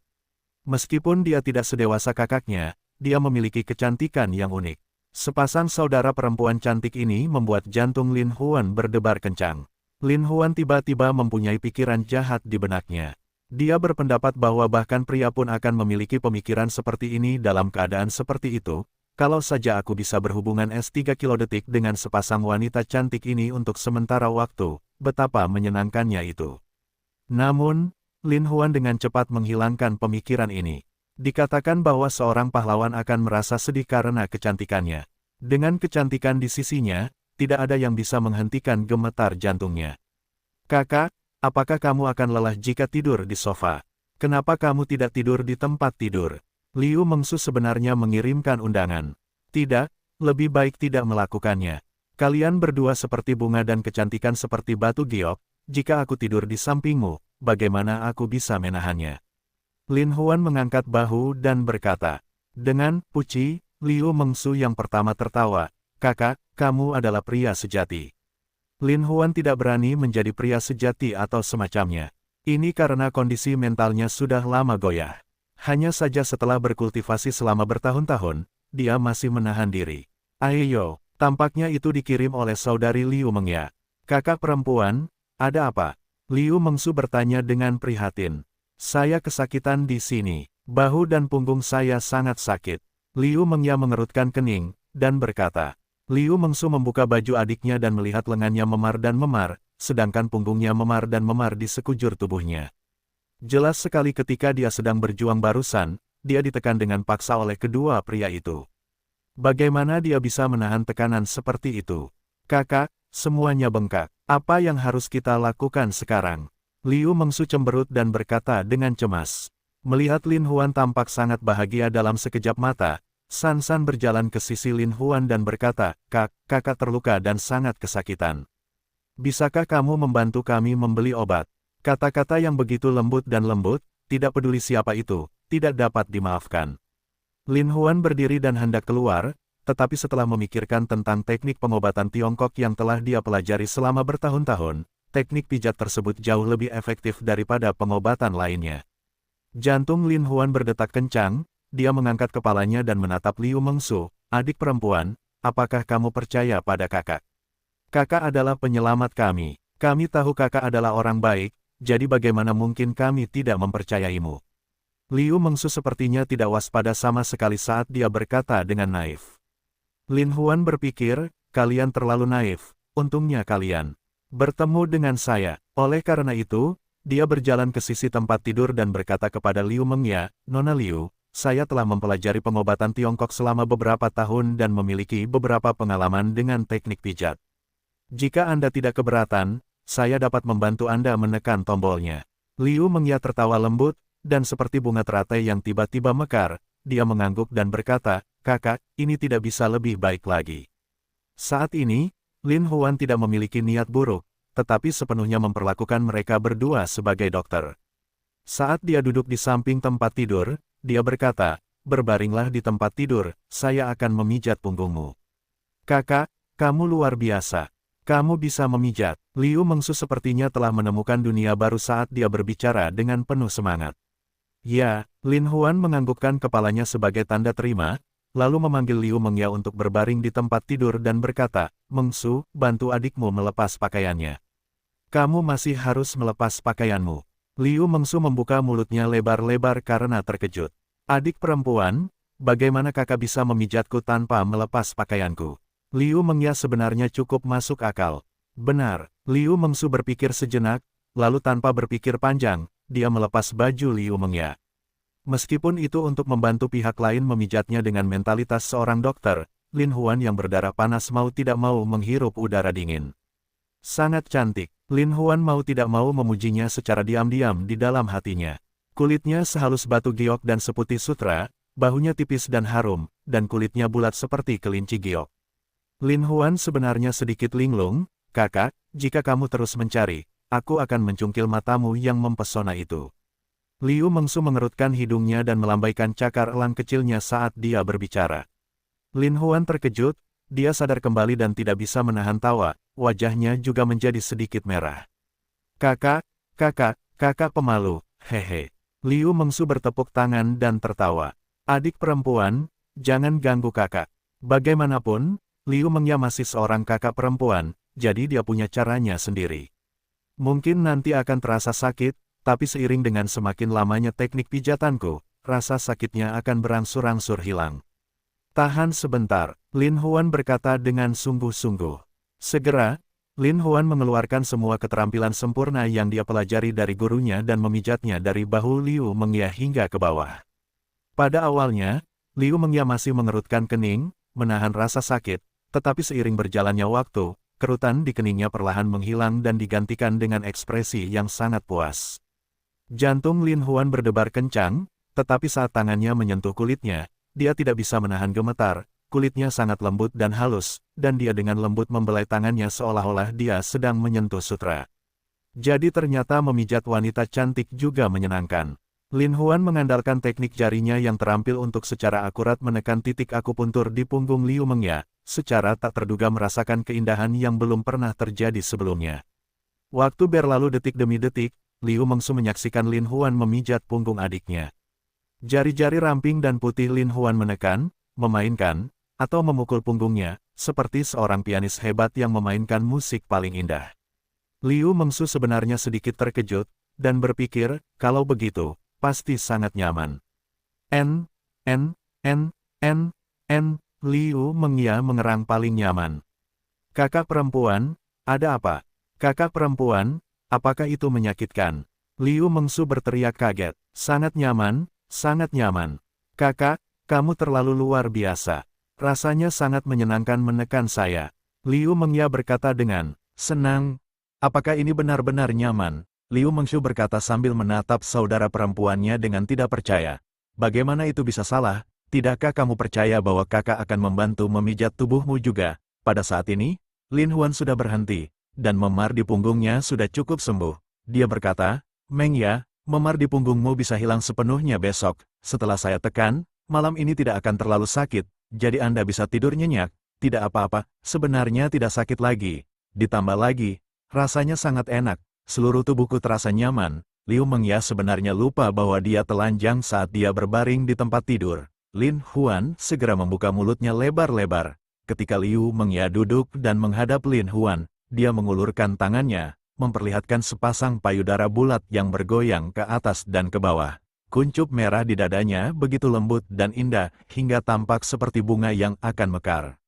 Meskipun dia tidak sedewasa kakaknya, dia memiliki kecantikan yang unik. Sepasang saudara perempuan cantik ini membuat jantung Lin Huan berdebar kencang. Lin Huan tiba-tiba mempunyai pikiran jahat di benaknya. Dia berpendapat bahwa bahkan pria pun akan memiliki pemikiran seperti ini dalam keadaan seperti itu. Kalau saja aku bisa berhubungan S3 kilodetik dengan sepasang wanita cantik ini untuk sementara waktu, betapa menyenangkannya itu. Namun, Lin Huan dengan cepat menghilangkan pemikiran ini. Dikatakan bahwa seorang pahlawan akan merasa sedih karena kecantikannya. Dengan kecantikan di sisinya, tidak ada yang bisa menghentikan gemetar jantungnya. "Kakak, apakah kamu akan lelah jika tidur di sofa? Kenapa kamu tidak tidur di tempat tidur?" Liu Mengsu sebenarnya mengirimkan undangan. "Tidak, lebih baik tidak melakukannya. Kalian berdua seperti bunga dan kecantikan seperti batu giok, jika aku tidur di sampingmu, bagaimana aku bisa menahannya?" Lin Huan mengangkat bahu dan berkata, dengan puji. Liu Mengsu yang pertama tertawa, "Kakak, kamu adalah pria sejati." Lin Huan tidak berani menjadi pria sejati atau semacamnya. Ini karena kondisi mentalnya sudah lama goyah. Hanya saja setelah berkultivasi selama bertahun-tahun, dia masih menahan diri. "Ayo, tampaknya itu dikirim oleh saudari Liu Mengya. Kakak perempuan, ada apa?" Liu Mengsu bertanya dengan prihatin. "Saya kesakitan di sini. Bahu dan punggung saya sangat sakit." Liu Mengya mengerutkan kening, dan berkata. Liu Mengsu membuka baju adiknya dan melihat lengannya memar dan memar, sedangkan punggungnya memar dan memar di sekujur tubuhnya. Jelas sekali ketika dia sedang berjuang barusan, dia ditekan dengan paksa oleh kedua pria itu. Bagaimana dia bisa menahan tekanan seperti itu? "Kakak, semuanya bengkak. Apa yang harus kita lakukan sekarang?" Liu Mengsu cemberut dan berkata dengan cemas. Melihat Lin Huan tampak sangat bahagia dalam sekejap mata, San San berjalan ke sisi Lin Huan dan berkata, Kakak terluka dan sangat kesakitan. Bisakah kamu membantu kami membeli obat?" Kata-kata yang begitu lembut, tidak peduli siapa itu, tidak dapat dimaafkan. Lin Huan berdiri dan hendak keluar, tetapi setelah memikirkan tentang teknik pengobatan Tiongkok yang telah dia pelajari selama bertahun-tahun, teknik pijat tersebut jauh lebih efektif daripada pengobatan lainnya. Jantung Lin Huan berdetak kencang, dia mengangkat kepalanya dan menatap Liu Mengsu, adik perempuan, apakah kamu percaya pada kakak? Kakak adalah penyelamat kami. Kami tahu kakak adalah orang baik, jadi bagaimana mungkin kami tidak mempercayaimu? Liu Mengsu sepertinya tidak waspada sama sekali saat dia berkata dengan naif. Lin Huan berpikir, kalian terlalu naif, untungnya kalian bertemu dengan saya. Oleh karena itu, dia berjalan ke sisi tempat tidur dan berkata kepada Liu Mengya, Nona Liu, saya telah mempelajari pengobatan Tiongkok selama beberapa tahun dan memiliki beberapa pengalaman dengan teknik pijat. Jika Anda tidak keberatan, saya dapat membantu Anda menekan tombolnya. Liu Mengya tertawa lembut, dan seperti bunga teratai yang tiba-tiba mekar, dia mengangguk dan berkata, kakak, ini tidak bisa lebih baik lagi. Saat ini, Lin Huan tidak memiliki niat buruk, tetapi sepenuhnya memperlakukan mereka berdua sebagai dokter. Saat dia duduk di samping tempat tidur, dia berkata, berbaringlah di tempat tidur, saya akan memijat punggungmu. Kakak, kamu luar biasa. Kamu bisa memijat. Liu Mengsu sepertinya telah menemukan dunia baru saat dia berbicara dengan penuh semangat. Ya, Lin Huan menganggukkan kepalanya sebagai tanda terima, lalu memanggil Liu Mengya untuk berbaring di tempat tidur dan berkata, Mengsu, bantu adikmu melepas pakaiannya. Kamu masih harus melepas pakaianmu. Liu Mengsu membuka mulutnya lebar-lebar karena terkejut. Adik perempuan, bagaimana kakak bisa memijatku tanpa melepas pakaianku? Liu Mengya sebenarnya cukup masuk akal. Benar, Liu Mengsu berpikir sejenak, lalu tanpa berpikir panjang, dia melepas baju Liu Mengya. Meskipun itu untuk membantu pihak lain memijatnya dengan mentalitas seorang dokter, Lin Huan yang berdarah panas mau tidak mau menghirup udara dingin. Sangat cantik, Lin Huan mau tidak mau memujinya secara diam-diam di dalam hatinya. Kulitnya sehalus batu giok dan seputih sutra, bahunya tipis dan harum, dan kulitnya bulat seperti kelinci giok. Lin Huan sebenarnya sedikit linglung, kakak, jika kamu terus mencari, aku akan mencungkil matamu yang mempesona itu. Liu Mengsu mengerutkan hidungnya dan melambaikan cakar elang kecilnya saat dia berbicara. Lin Huan terkejut, dia sadar kembali dan tidak bisa menahan tawa, wajahnya juga menjadi sedikit merah. Kakak, kakak pemalu, hehe. Liu Mengsu bertepuk tangan dan tertawa. Adik perempuan, jangan ganggu kakak. Bagaimanapun, Liu Mengya masih seorang kakak perempuan, jadi dia punya caranya sendiri. Mungkin nanti akan terasa sakit, tapi seiring dengan semakin lamanya teknik pijatanku, rasa sakitnya akan berangsur-angsur hilang. Tahan sebentar, Lin Huan berkata dengan sungguh-sungguh. Segera, Lin Huan mengeluarkan semua keterampilan sempurna yang dia pelajari dari gurunya dan memijatnya dari bahu Liu Mengya hingga ke bawah. Pada awalnya, Liu Mengya masih mengerutkan kening, menahan rasa sakit, tetapi seiring berjalannya waktu, kerutan di keningnya perlahan menghilang dan digantikan dengan ekspresi yang sangat puas. Jantung Lin Huan berdebar kencang, tetapi saat tangannya menyentuh kulitnya, dia tidak bisa menahan gemetar, kulitnya sangat lembut dan halus, dan dia dengan lembut membelai tangannya seolah-olah dia sedang menyentuh sutra. Jadi ternyata memijat wanita cantik juga menyenangkan. Lin Huan mengandalkan teknik jarinya yang terampil untuk secara akurat menekan titik akupuntur di punggung Liu Mengya, secara tak terduga merasakan keindahan yang belum pernah terjadi sebelumnya. Waktu berlalu detik demi detik, Liu Mengsu menyaksikan Lin Huan memijat punggung adiknya. Jari-jari ramping dan putih Lin Huan menekan, memainkan, atau memukul punggungnya, seperti seorang pianis hebat yang memainkan musik paling indah. Liu Mengsu sebenarnya sedikit terkejut, dan berpikir, kalau begitu, pasti sangat nyaman. Liu Mengya mengerang paling nyaman. Kakak perempuan, ada apa? Kakak perempuan, apakah itu menyakitkan? Liu Mengsu berteriak kaget. Sangat nyaman, sangat nyaman. Kakak, kamu terlalu luar biasa. Rasanya sangat menyenangkan menekan saya. Liu Mengya berkata dengan senang. Apakah ini benar-benar nyaman? Liu Mengsu berkata sambil menatap saudara perempuannya dengan tidak percaya. Bagaimana itu bisa salah? Tidakkah kamu percaya bahwa kakak akan membantu memijat tubuhmu juga? Pada saat ini, Lin Huan sudah berhenti, dan memar di punggungnya sudah cukup sembuh. Dia berkata, Mengya, Memar di punggungmu bisa hilang sepenuhnya besok. Setelah saya tekan, malam ini tidak akan terlalu sakit, jadi Anda bisa tidur nyenyak. Tidak apa-apa, sebenarnya tidak sakit lagi. Ditambah lagi, rasanya sangat enak. Seluruh tubuhku terasa nyaman. Liu Mengya sebenarnya lupa bahwa dia telanjang saat dia berbaring di tempat tidur. Lin Huan segera membuka mulutnya lebar-lebar. Ketika Liu Mengya duduk dan menghadap Lin Huan, dia mengulurkan tangannya, memperlihatkan sepasang payudara bulat yang bergoyang ke atas dan ke bawah. Kuncup merah di dadanya begitu lembut dan indah, hingga tampak seperti bunga yang akan mekar.